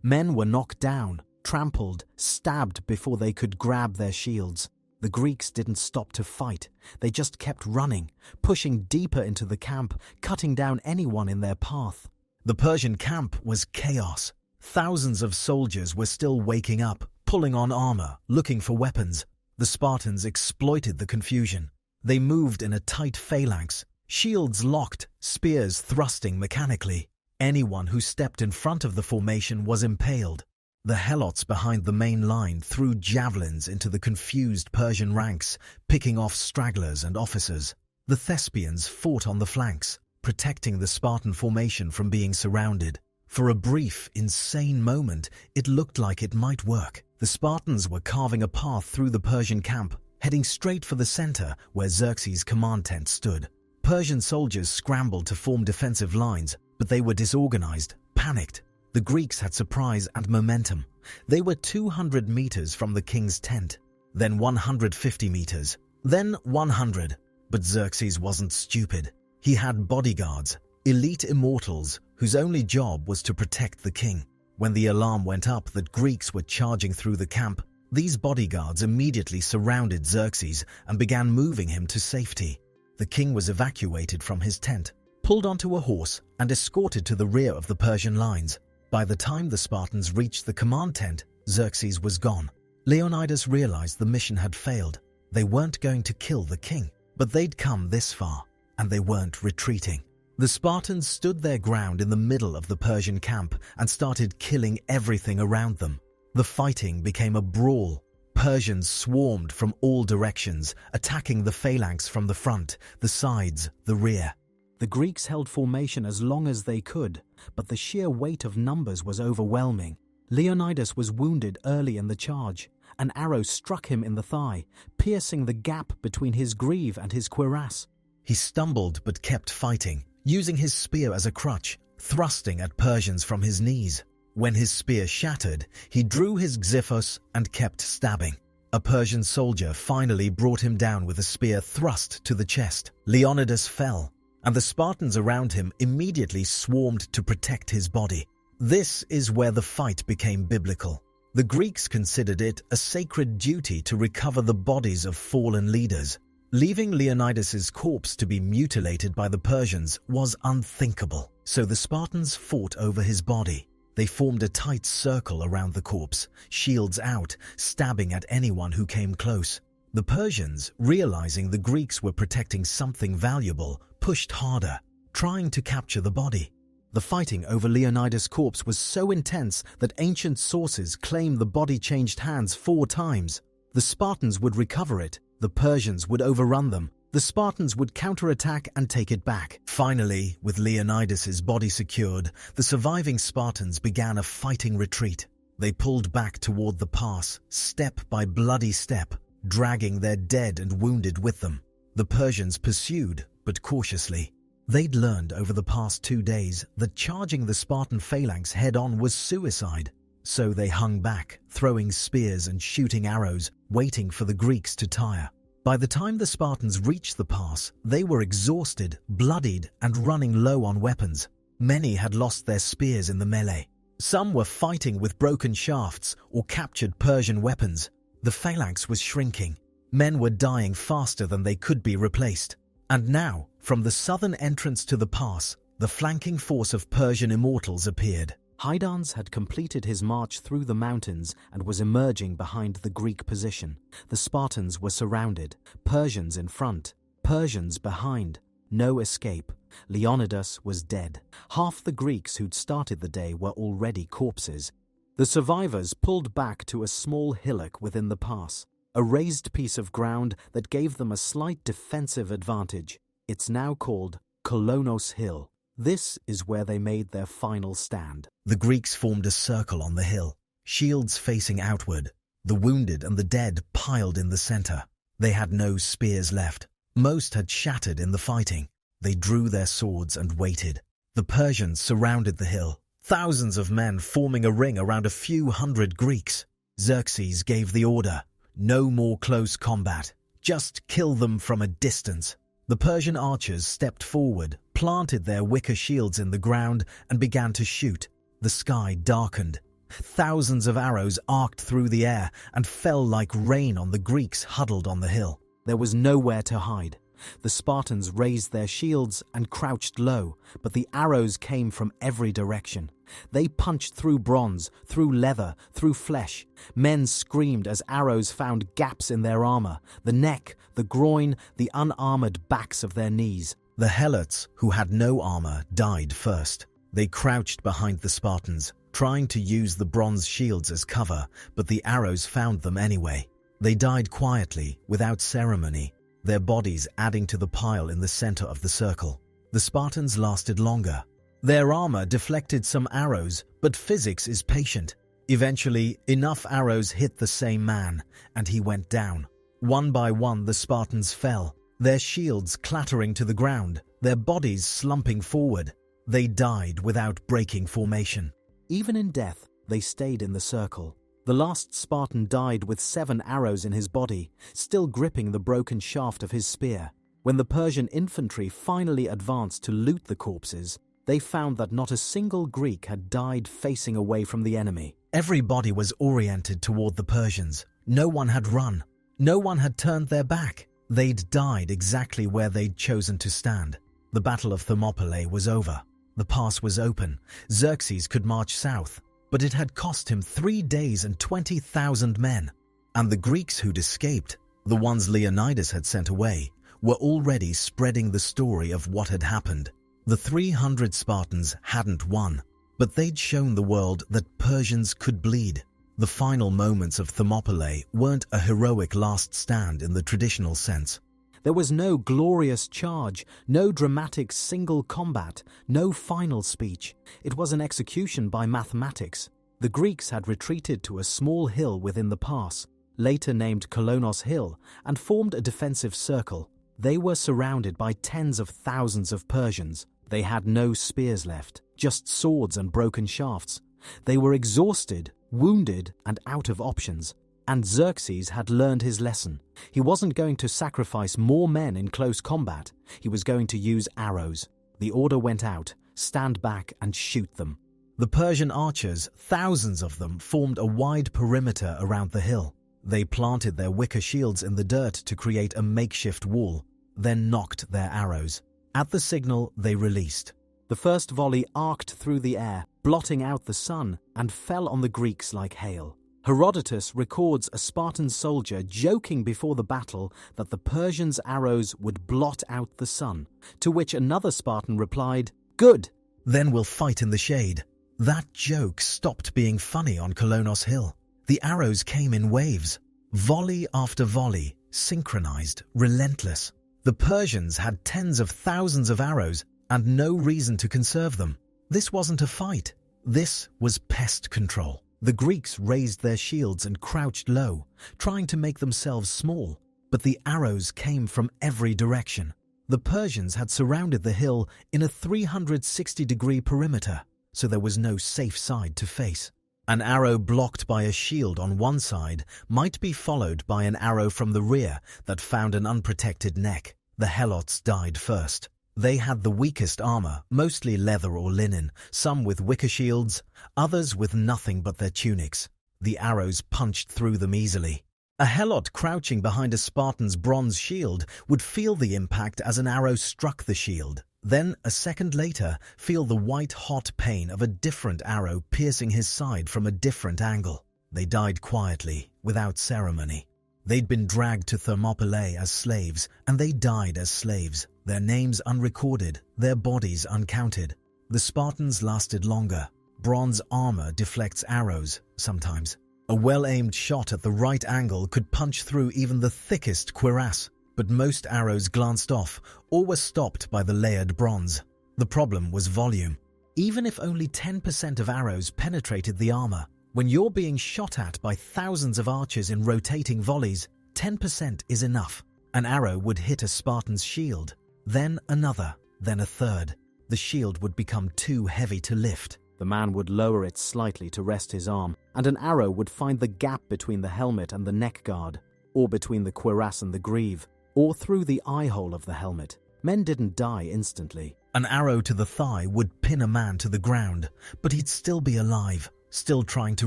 S1: Men were knocked down, trampled, stabbed before they could grab their shields. The Greeks didn't stop to fight. They just kept running, pushing deeper into the camp, cutting down anyone in their path. The Persian camp was chaos. Thousands of soldiers were still waking up, pulling on armor, looking for weapons. The Spartans exploited the confusion. They moved in a tight phalanx, shields locked, spears thrusting mechanically. Anyone who stepped in front of the formation was impaled. The helots behind the main line threw javelins into the confused Persian ranks, picking off stragglers and officers. The Thespians fought on the flanks, protecting the Spartan formation from being surrounded. For a brief, insane moment, it looked like it might work. The Spartans were carving a path through the Persian camp, heading straight for the center where Xerxes' command tent stood. Persian soldiers scrambled to form defensive lines, but they were disorganized, panicked. The Greeks had surprise and momentum. They were 200 meters from the king's tent, then 150 meters, then 100. But Xerxes wasn't stupid. He had bodyguards, elite immortals, whose only job was to protect the king. When the alarm went up that Greeks were charging through the camp, these bodyguards immediately surrounded Xerxes and began moving him to safety. The king was evacuated from his tent, pulled onto a horse, and escorted to the rear of the Persian lines. By the time the Spartans reached the command tent, Xerxes was gone. Leonidas realized the mission had failed. They weren't going to kill the king, but they'd come this far, and they weren't retreating. The Spartans stood their ground in the middle of the Persian camp and started killing everything around them. The fighting became a brawl. Persians swarmed from all directions, attacking the phalanx from the front, the sides, the rear. The Greeks held formation as long as they could, but the sheer weight of numbers was overwhelming. Leonidas was wounded early in the charge. An arrow struck him in the thigh, piercing the gap between his greave and his cuirass. He stumbled but kept fighting, using his spear as a crutch, thrusting at Persians from his knees. When his spear shattered, he drew his xyphos and kept stabbing. A Persian soldier finally brought him down with a spear thrust to the chest. Leonidas fell, and the Spartans around him immediately swarmed to protect his body. This is where the fight became biblical. The Greeks considered it a sacred duty to recover the bodies of fallen leaders. Leaving Leonidas's corpse to be mutilated by the Persians was unthinkable, so the Spartans fought over his body. They formed a tight circle around the corpse, shields out, stabbing at anyone who came close. The Persians, realizing the Greeks were protecting something valuable, pushed harder, trying to capture the body. The fighting over Leonidas' corpse was so intense that ancient sources claim the body changed hands 4 times. The Spartans would recover it, the Persians would overrun them, the Spartans would counterattack and take it back. Finally, with Leonidas's body secured, the surviving Spartans began a fighting retreat. They pulled back toward the pass, step by bloody step, dragging their dead and wounded with them. The Persians pursued, but cautiously. They'd learned over the past 2 days that charging the Spartan phalanx head-on was suicide. So they hung back, throwing spears and shooting arrows, waiting for the Greeks to tire. By the time the Spartans reached the pass, they were exhausted, bloodied, and running low on weapons. Many had lost their spears in the melee. Some were fighting with broken shafts or captured Persian weapons. The phalanx was shrinking. Men were dying faster than they could be replaced. And now, from the southern entrance to the pass, the flanking force of Persian immortals appeared. Hydarnes had completed his march through the mountains and was emerging behind the Greek position. The Spartans were surrounded, Persians in front, Persians behind. No escape. Leonidas was dead. Half the Greeks who'd started the day were already corpses. The survivors pulled back to a small hillock within the pass, a raised piece of ground that gave them a slight defensive advantage. It's now called Kolonos Hill. This is where they made their final stand. The Greeks formed a circle on the hill, shields facing outward. The wounded and the dead piled in the center. They had no spears left. Most had shattered in the fighting. They drew their swords and waited. The Persians surrounded the hill, thousands of men forming a ring around a few hundred Greeks. Xerxes gave the order, no more close combat, just kill them from a distance. The Persian archers stepped forward, planted their wicker shields in the ground, and began to shoot. The sky darkened. Thousands of arrows arced through the air and fell like rain on the Greeks huddled on the hill. There was nowhere to hide. The Spartans raised their shields and crouched low, but the arrows came from every direction. They punched through bronze, through leather, through flesh. Men screamed as arrows found gaps in their armor, the neck, the groin, the unarmored backs of their knees. The Helots, who had no armor, died first. They crouched behind the Spartans, trying to use the bronze shields as cover, but the arrows found them anyway. They died quietly, without ceremony, their bodies adding to the pile in the center of the circle. The Spartans lasted longer. Their armor deflected some arrows, but physics is patient. Eventually, enough arrows hit the same man, and he went down. One by one, the Spartans fell, their shields clattering to the ground, their bodies slumping forward. They died without breaking formation. Even in death, they stayed in the circle. The last Spartan died with 7 arrows in his body, still gripping the broken shaft of his spear. When the Persian infantry finally advanced to loot the corpses, they found that not a single Greek had died facing away from the enemy. Everybody was oriented toward the Persians. No one had run. No one had turned their back. They'd died exactly where they'd chosen to stand. The Battle of Thermopylae was over. The pass was open. Xerxes could march south, but it had cost him 3 days and 20,000 men. And the Greeks who'd escaped, the ones Leonidas had sent away, were already spreading the story of what had happened. The 300 Spartans hadn't won, but they'd shown the world that Persians could bleed. The final moments of Thermopylae weren't a heroic last stand in the traditional sense. There was no glorious charge, no dramatic single combat, no final speech. It was an execution by mathematics. The Greeks had retreated to a small hill within the pass, later named Kolonos Hill, and formed a defensive circle. They were surrounded by tens of thousands of Persians. They had no spears left, just swords and broken shafts. They were exhausted, wounded, and out of options. And Xerxes had learned his lesson. He wasn't going to sacrifice more men in close combat. He was going to use arrows. The order went out, stand back and shoot them. The Persian archers, thousands of them, formed a wide perimeter around the hill. They planted their wicker shields in the dirt to create a makeshift wall, then nocked their arrows. At the signal, they released. The first volley arced through the air, blotting out the sun, and fell on the Greeks like hail. Herodotus records a Spartan soldier joking before the battle that the Persians' arrows would blot out the sun, to which another Spartan replied, "Good, then we'll fight in the shade." That joke stopped being funny on Kolonos Hill. The arrows came in waves, volley after volley, synchronized, relentless. The Persians had tens of thousands of arrows and no reason to conserve them. This wasn't a fight. This was pest control. The Greeks raised their shields and crouched low, trying to make themselves small, but the arrows came from every direction. The Persians had surrounded the hill in a 360-degree perimeter, so there was no safe side to face. An arrow blocked by a shield on one side might be followed by an arrow from the rear that found an unprotected neck. The Helots died first. They had the weakest armor, mostly leather or linen, some with wicker shields, others with nothing but their tunics. The arrows punched through them easily. A Helot crouching behind a Spartan's bronze shield would feel the impact as an arrow struck the shield. Then, a second later, feel the white-hot pain of a different arrow piercing his side from a different angle. They died quietly, without ceremony. They'd been dragged to Thermopylae as slaves, and they died as slaves, their names unrecorded, their bodies uncounted. The Spartans lasted longer. Bronze armor deflects arrows, sometimes. A well-aimed shot at the right angle could punch through even the thickest cuirass, but most arrows glanced off or were stopped by the layered bronze. The problem was volume. Even if only 10% of arrows penetrated the armor, when you're being shot at by thousands of archers in rotating volleys, 10% is enough. An arrow would hit a Spartan's shield, then another, then a third. The shield would become too heavy to lift. The man would lower it slightly to rest his arm, and an arrow would find the gap between the helmet and the neck guard, or between the cuirass and the greave, or through the eye hole of the helmet. Men didn't die instantly. An arrow to the thigh would pin a man to the ground, but he'd still be alive, still trying to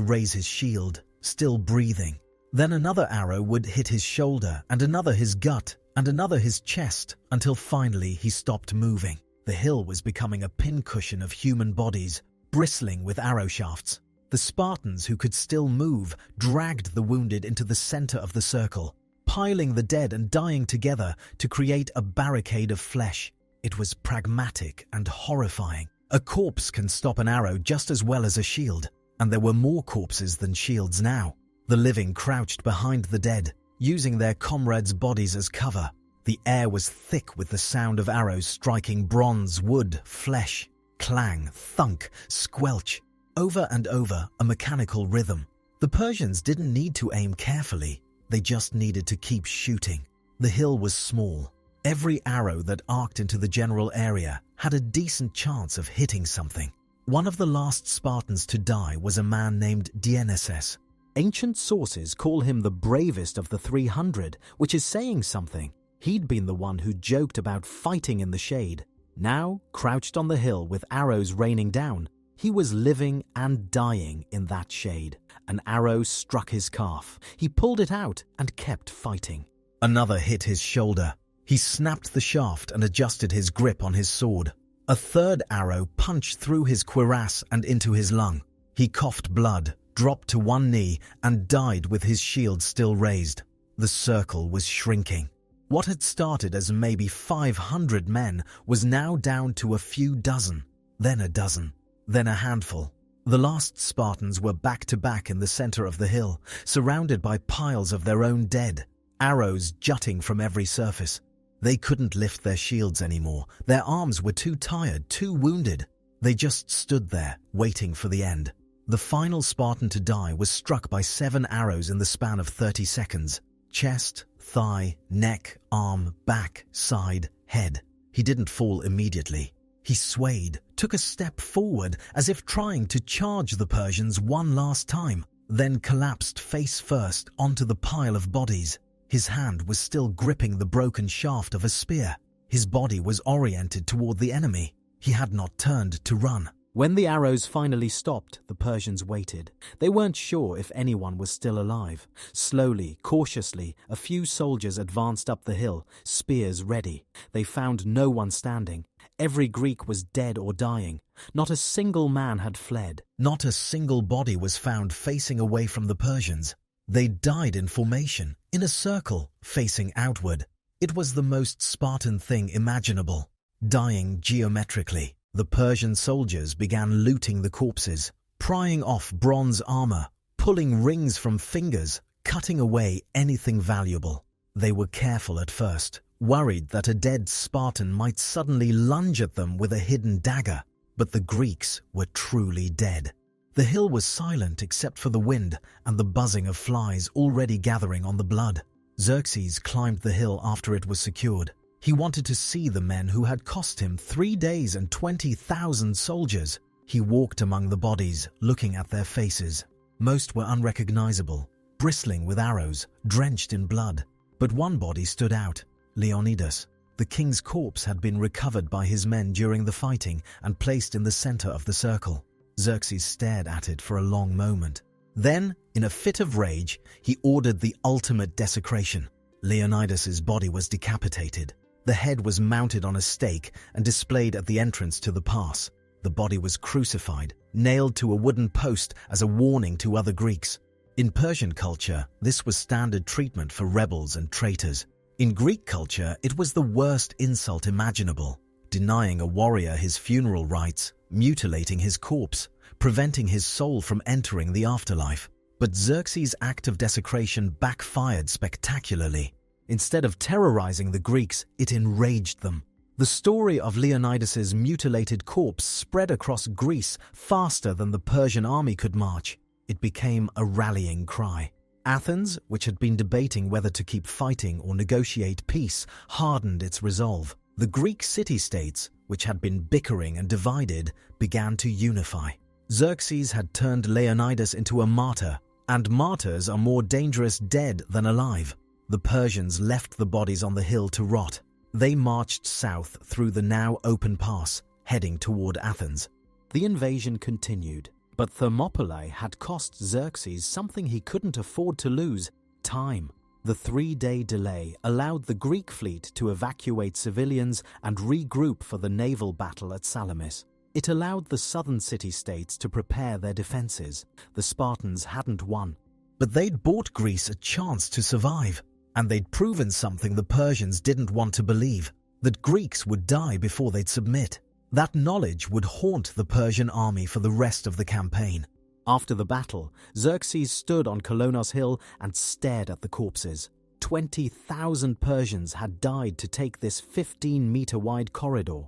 S1: raise his shield, still breathing. Then another arrow would hit his shoulder, and another his gut, and another his chest, until finally he stopped moving. The hill was becoming a pincushion of human bodies, bristling with arrow shafts. The Spartans, who could still move, dragged the wounded into the center of the circle, piling the dead and dying together to create a barricade of flesh. It was pragmatic and horrifying. A corpse can stop an arrow just as well as a shield, and there were more corpses than shields now. The living crouched behind the dead, using their comrades' bodies as cover. The air was thick with the sound of arrows striking bronze, wood, flesh. Clang, thunk, squelch. Over and over, a mechanical rhythm. The Persians didn't need to aim carefully. They just needed to keep shooting. The hill was small. Every arrow that arced into the general area had a decent chance of hitting something. One of the last Spartans to die was a man named Dionysus. Ancient sources call him the bravest of the 300, which is saying something. He'd been the one who joked about fighting in the shade. Now, crouched on the hill with arrows raining down, he was living and dying in that shade. An arrow struck his calf. He pulled it out and kept fighting. Another hit his shoulder. He snapped the shaft and adjusted his grip on his sword. A third arrow punched through his cuirass and into his lung. He coughed blood, dropped to one knee, and died with his shield still raised. The circle was shrinking. What had started as maybe 500 men was now down to a few dozen, then a dozen, then a handful. The last Spartans were back to back in the center of the hill, surrounded by piles of their own dead, arrows jutting from every surface. They couldn't lift their shields anymore. Their arms were too tired, too wounded. They just stood there, waiting for the end. The final Spartan to die was struck by 7 arrows in the span of 30 seconds. Chest, thigh, neck, arm, back, side, head. He didn't fall immediately. He swayed, took a step forward as if trying to charge the Persians one last time, then collapsed face first onto the pile of bodies. His hand was still gripping the broken shaft of a spear. His body was oriented toward the enemy. He had not turned to run. When the arrows finally stopped, the Persians waited. They weren't sure if anyone was still alive. Slowly, cautiously, a few soldiers advanced up the hill, spears ready. They found no one standing. Every Greek was dead or dying. Not a single man had fled. Not a single body was found facing away from the Persians. They died in formation, in a circle, facing outward. It was the most Spartan thing imaginable. Dying geometrically. The Persian soldiers began looting the corpses, prying off bronze armor, pulling rings from fingers, cutting away anything valuable. They were careful at first, worried that a dead Spartan might suddenly lunge at them with a hidden dagger. But the Greeks were truly dead. The hill was silent except for the wind and the buzzing of flies already gathering on the blood. Xerxes climbed the hill after it was secured. He wanted to see the men who had cost him 3 days and 20,000 soldiers. He walked among the bodies, looking at their faces. Most were unrecognizable, bristling with arrows, drenched in blood. But one body stood out, Leonidas. The king's corpse had been recovered by his men during the fighting and placed in the center of the circle. Xerxes stared at it for a long moment. Then, in a fit of rage, he ordered the ultimate desecration. Leonidas's body was decapitated. The head was mounted on a stake and displayed at the entrance to the pass. The body was crucified, nailed to a wooden post as a warning to other Greeks. In Persian culture, this was standard treatment for rebels and traitors. In Greek culture, it was the worst insult imaginable, denying a warrior his funeral rites, mutilating his corpse, preventing his soul from entering the afterlife. But Xerxes' act of desecration backfired spectacularly. Instead of terrorizing the Greeks, it enraged them. The story of Leonidas's mutilated corpse spread across Greece faster than the Persian army could march. It became a rallying cry. Athens, which had been debating whether to keep fighting or negotiate peace, hardened its resolve. The Greek city-states, which had been bickering and divided, began to unify. Xerxes had turned Leonidas into a martyr, and martyrs are more dangerous dead than alive. The Persians left the bodies on the hill to rot. They marched south through the now open pass, heading toward Athens. The invasion continued, but Thermopylae had cost Xerxes something he couldn't afford to lose: time. The 3-day delay allowed the Greek fleet to evacuate civilians and regroup for the naval battle at Salamis. It allowed the southern city-states to prepare their defenses. The Spartans hadn't won, but they'd bought Greece a chance to survive, and they'd proven something the Persians didn't want to believe: that Greeks would die before they'd submit. That knowledge would haunt the Persian army for the rest of the campaign. After the battle, Xerxes stood on Colonus Hill and stared at the corpses. 20,000 Persians had died to take this 15-meter-wide corridor.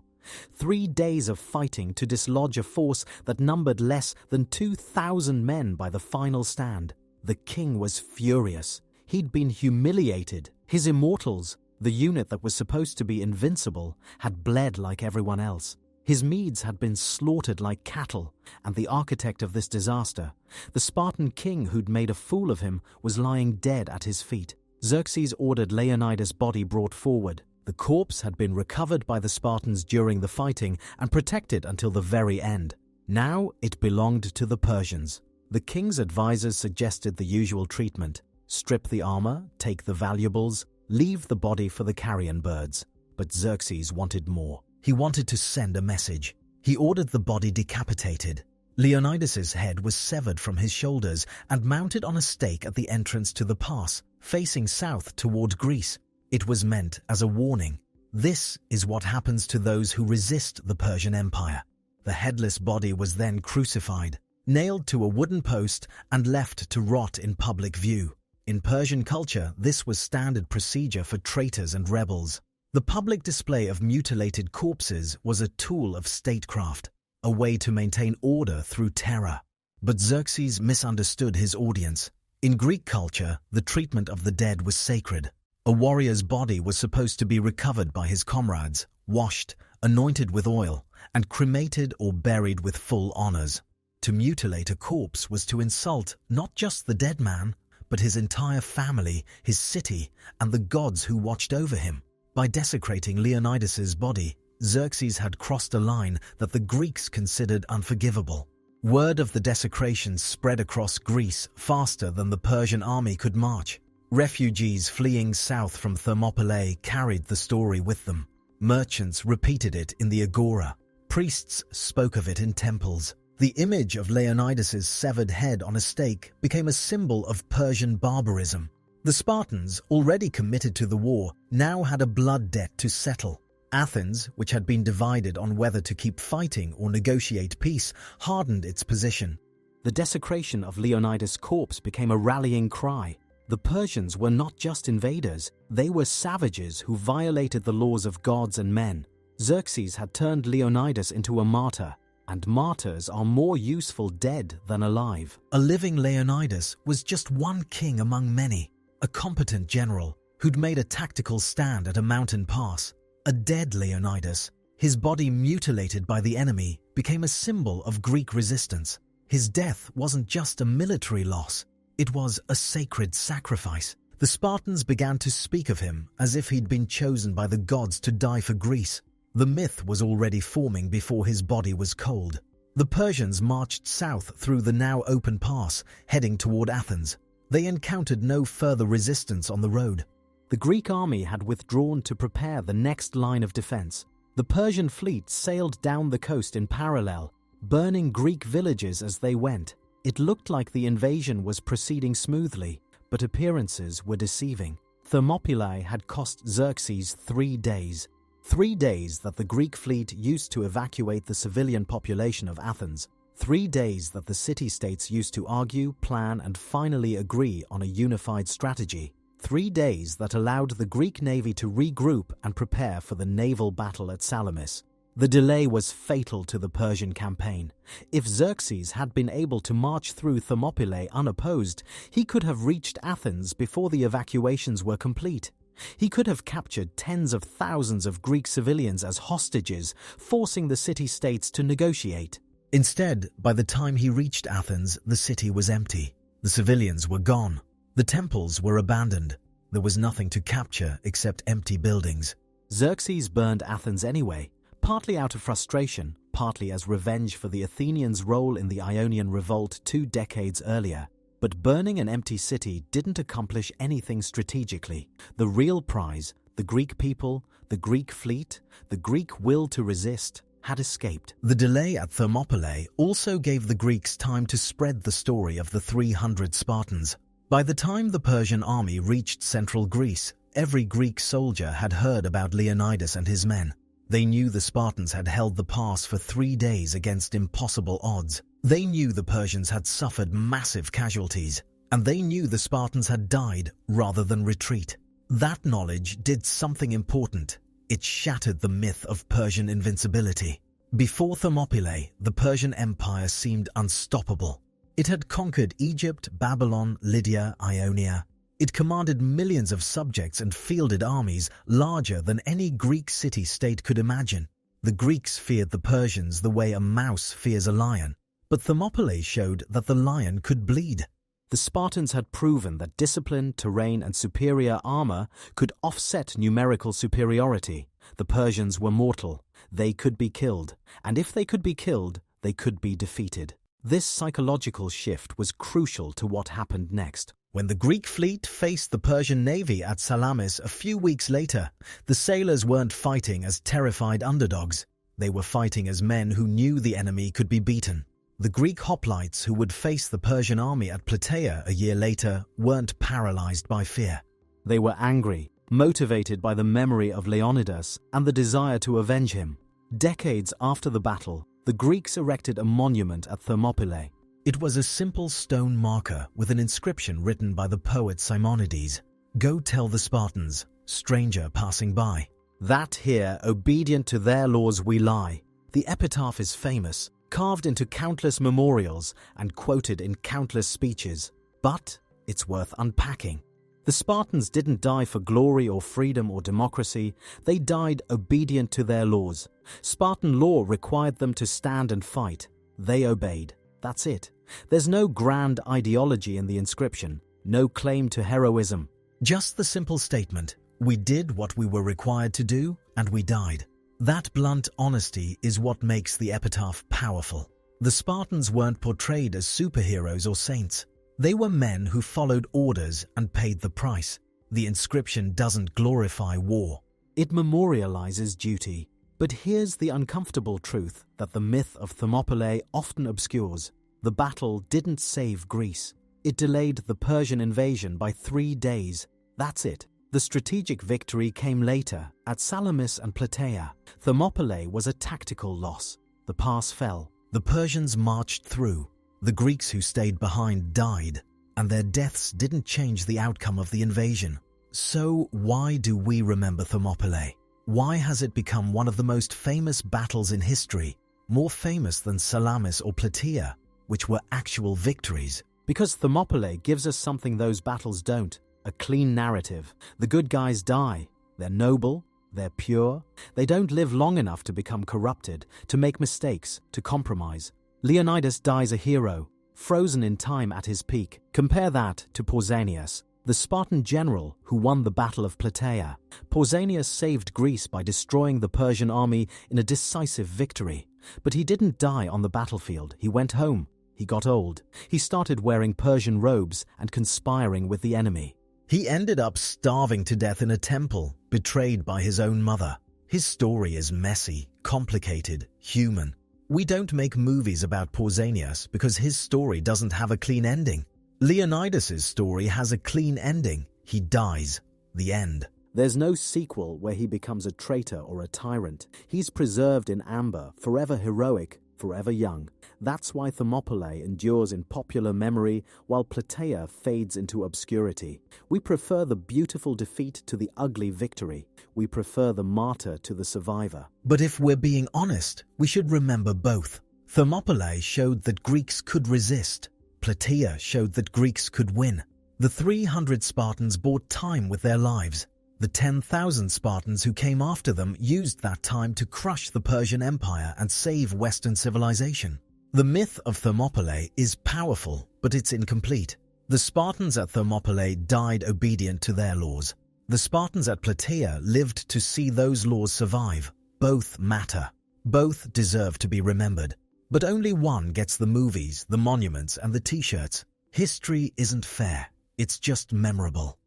S1: 3 days of fighting to dislodge a force that numbered less than 2,000 men by the final stand. The king was furious. He'd been humiliated. His immortals, the unit that was supposed to be invincible, had bled like everyone else. His Medes had been slaughtered like cattle, and the architect of this disaster, the Spartan king who'd made a fool of him, was lying dead at his feet. Xerxes ordered Leonidas' body brought forward. The corpse had been recovered by the Spartans during the fighting and protected until the very end. Now it belonged to the Persians. The king's advisors suggested the usual treatment: strip the armor, take the valuables, leave the body for the carrion birds. But Xerxes wanted more. He wanted to send a message. He ordered the body decapitated. Leonidas's head was severed from his shoulders and mounted on a stake at the entrance to the pass, facing south toward Greece. It was meant as a warning. This is what happens to those who resist the Persian Empire. The headless body was then crucified, nailed to a wooden post, and left to rot in public view. In Persian culture, this was standard procedure for traitors and rebels. The public display of mutilated corpses was a tool of statecraft, a way to maintain order through terror. But Xerxes misunderstood his audience. In Greek culture, the treatment of the dead was sacred. A warrior's body was supposed to be recovered by his comrades, washed, anointed with oil, and cremated or buried with full honors. To mutilate a corpse was to insult not just the dead man, but his entire family, his city, and the gods who watched over him. By desecrating Leonidas's body, Xerxes had crossed a line that the Greeks considered unforgivable. Word of the desecration spread across Greece faster than the Persian army could march. Refugees fleeing south from Thermopylae carried the story with them. Merchants repeated it in the agora. Priests spoke of it in temples. The image of Leonidas's severed head on a stake became a symbol of Persian barbarism. The Spartans, already committed to the war, now had a blood debt to settle. Athens, which had been divided on whether to keep fighting or negotiate peace, hardened its position. The desecration of Leonidas' corpse became a rallying cry. The Persians were not just invaders, they were savages who violated the laws of gods and men. Xerxes had turned Leonidas into a martyr, and martyrs are more useful dead than alive. A living Leonidas was just one king among many. A competent general who'd made a tactical stand at a mountain pass. A dead Leonidas, his body mutilated by the enemy, became a symbol of Greek resistance. His death wasn't just a military loss, it was a sacred sacrifice. The Spartans began to speak of him as if he'd been chosen by the gods to die for Greece. The myth was already forming before his body was cold. The Persians marched south through the now open pass, heading toward Athens. They encountered no further resistance on the road. The Greek army had withdrawn to prepare the next line of defense. The Persian fleet sailed down the coast in parallel, burning Greek villages as they went. It looked like the invasion was proceeding smoothly, but appearances were deceiving. Thermopylae had cost Xerxes 3 days. 3 days that the Greek fleet used to evacuate the civilian population of Athens. 3 days that the city-states used to argue, plan, and finally agree on a unified strategy. 3 days that allowed the Greek navy to regroup and prepare for the naval battle at Salamis. The delay was fatal to the Persian campaign. If Xerxes had been able to march through Thermopylae unopposed, he could have reached Athens before the evacuations were complete. He could have captured tens of thousands of Greek civilians as hostages, forcing the city-states to negotiate. Instead, by the time he reached Athens, the city was empty. The civilians were gone. The temples were abandoned. There was nothing to capture except empty buildings. Xerxes burned Athens anyway, partly out of frustration, partly as revenge for the Athenians' role in the Ionian Revolt 2 decades earlier. But burning an empty city didn't accomplish anything strategically. The real prize, the Greek people, the Greek fleet, the Greek will to resist, had escaped. The delay at Thermopylae also gave the Greeks time to spread the story of the 300 Spartans. By the time the Persian army reached central Greece, every Greek soldier had heard about Leonidas and his men. They knew the Spartans had held the pass for 3 days against impossible odds. They knew the Persians had suffered massive casualties, and they knew the Spartans had died rather than retreat. That knowledge did something important. It shattered the myth of Persian invincibility. Before Thermopylae, the Persian Empire seemed unstoppable. It had conquered Egypt, Babylon, Lydia, Ionia. It commanded millions of subjects and fielded armies larger than any Greek city-state could imagine. The Greeks feared the Persians the way a mouse fears a lion. But Thermopylae showed that the lion could bleed. The Spartans had proven that discipline, terrain, and superior armor could offset numerical superiority. The Persians were mortal. They could be killed. And if they could be killed, they could be defeated. This psychological shift was crucial to what happened next. When the Greek fleet faced the Persian navy at Salamis a few weeks later, the sailors weren't fighting as terrified underdogs. They were fighting as men who knew the enemy could be beaten. The Greek hoplites who would face the Persian army at Plataea a year later weren't paralyzed by fear. They were angry, motivated by the memory of Leonidas and the desire to avenge him. Decades after the battle, the Greeks erected a monument at Thermopylae. It was a simple stone marker with an inscription written by the poet Simonides. "Go tell the Spartans, stranger passing by, that here, obedient to their laws we lie." The epitaph is famous, carved into countless memorials and quoted in countless speeches. But it's worth unpacking. The Spartans didn't die for glory or freedom or democracy. They died obedient to their laws. Spartan law required them to stand and fight. They obeyed. That's it. There's no grand ideology in the inscription, no claim to heroism. Just the simple statement, we did what we were required to do, and we died. That blunt honesty is what makes the epitaph powerful. The Spartans weren't portrayed as superheroes or saints. They were men who followed orders and paid the price. The inscription doesn't glorify war. It memorializes duty. But here's the uncomfortable truth that the myth of Thermopylae often obscures. The battle didn't save Greece. It delayed the Persian invasion by 3 days. That's it. The strategic victory came later, at Salamis and Plataea. Thermopylae was a tactical loss. The pass fell. The Persians marched through. The Greeks who stayed behind died, and their deaths didn't change the outcome of the invasion. So why do we remember Thermopylae? Why has it become one of the most famous battles in history, more famous than Salamis or Plataea, which were actual victories? Because Thermopylae gives us something those battles don't, a clean narrative. The good guys die. They're noble, they're pure. They don't live long enough to become corrupted, to make mistakes, to compromise. Leonidas dies a hero, frozen in time at his peak. Compare that to Pausanias, the Spartan general who won the Battle of Plataea. Pausanias saved Greece by destroying the Persian army in a decisive victory. But he didn't die on the battlefield. He went home. He got old. He started wearing Persian robes and conspiring with the enemy. He ended up starving to death in a temple, betrayed by his own mother. His story is messy, complicated, human. We don't make movies about Pausanias because his story doesn't have a clean ending. Leonidas's story has a clean ending. He dies. The end. There's no sequel where he becomes a traitor or a tyrant. He's preserved in amber, forever heroic, forever young. That's why Thermopylae endures in popular memory while Plataea fades into obscurity. We prefer the beautiful defeat to the ugly victory. We prefer the martyr to the survivor. But if we're being honest, we should remember both. Thermopylae showed that Greeks could resist. Plataea showed that Greeks could win. The 300 Spartans bought time with their lives. The 10,000 Spartans who came after them used that time to crush the Persian Empire and save Western civilization. The myth of Thermopylae is powerful, but it's incomplete. The Spartans at Thermopylae died obedient to their laws. The Spartans at Plataea lived to see those laws survive. Both matter. Both deserve to be remembered. But only one gets the movies, the monuments, and the t-shirts. History isn't fair. It's just memorable.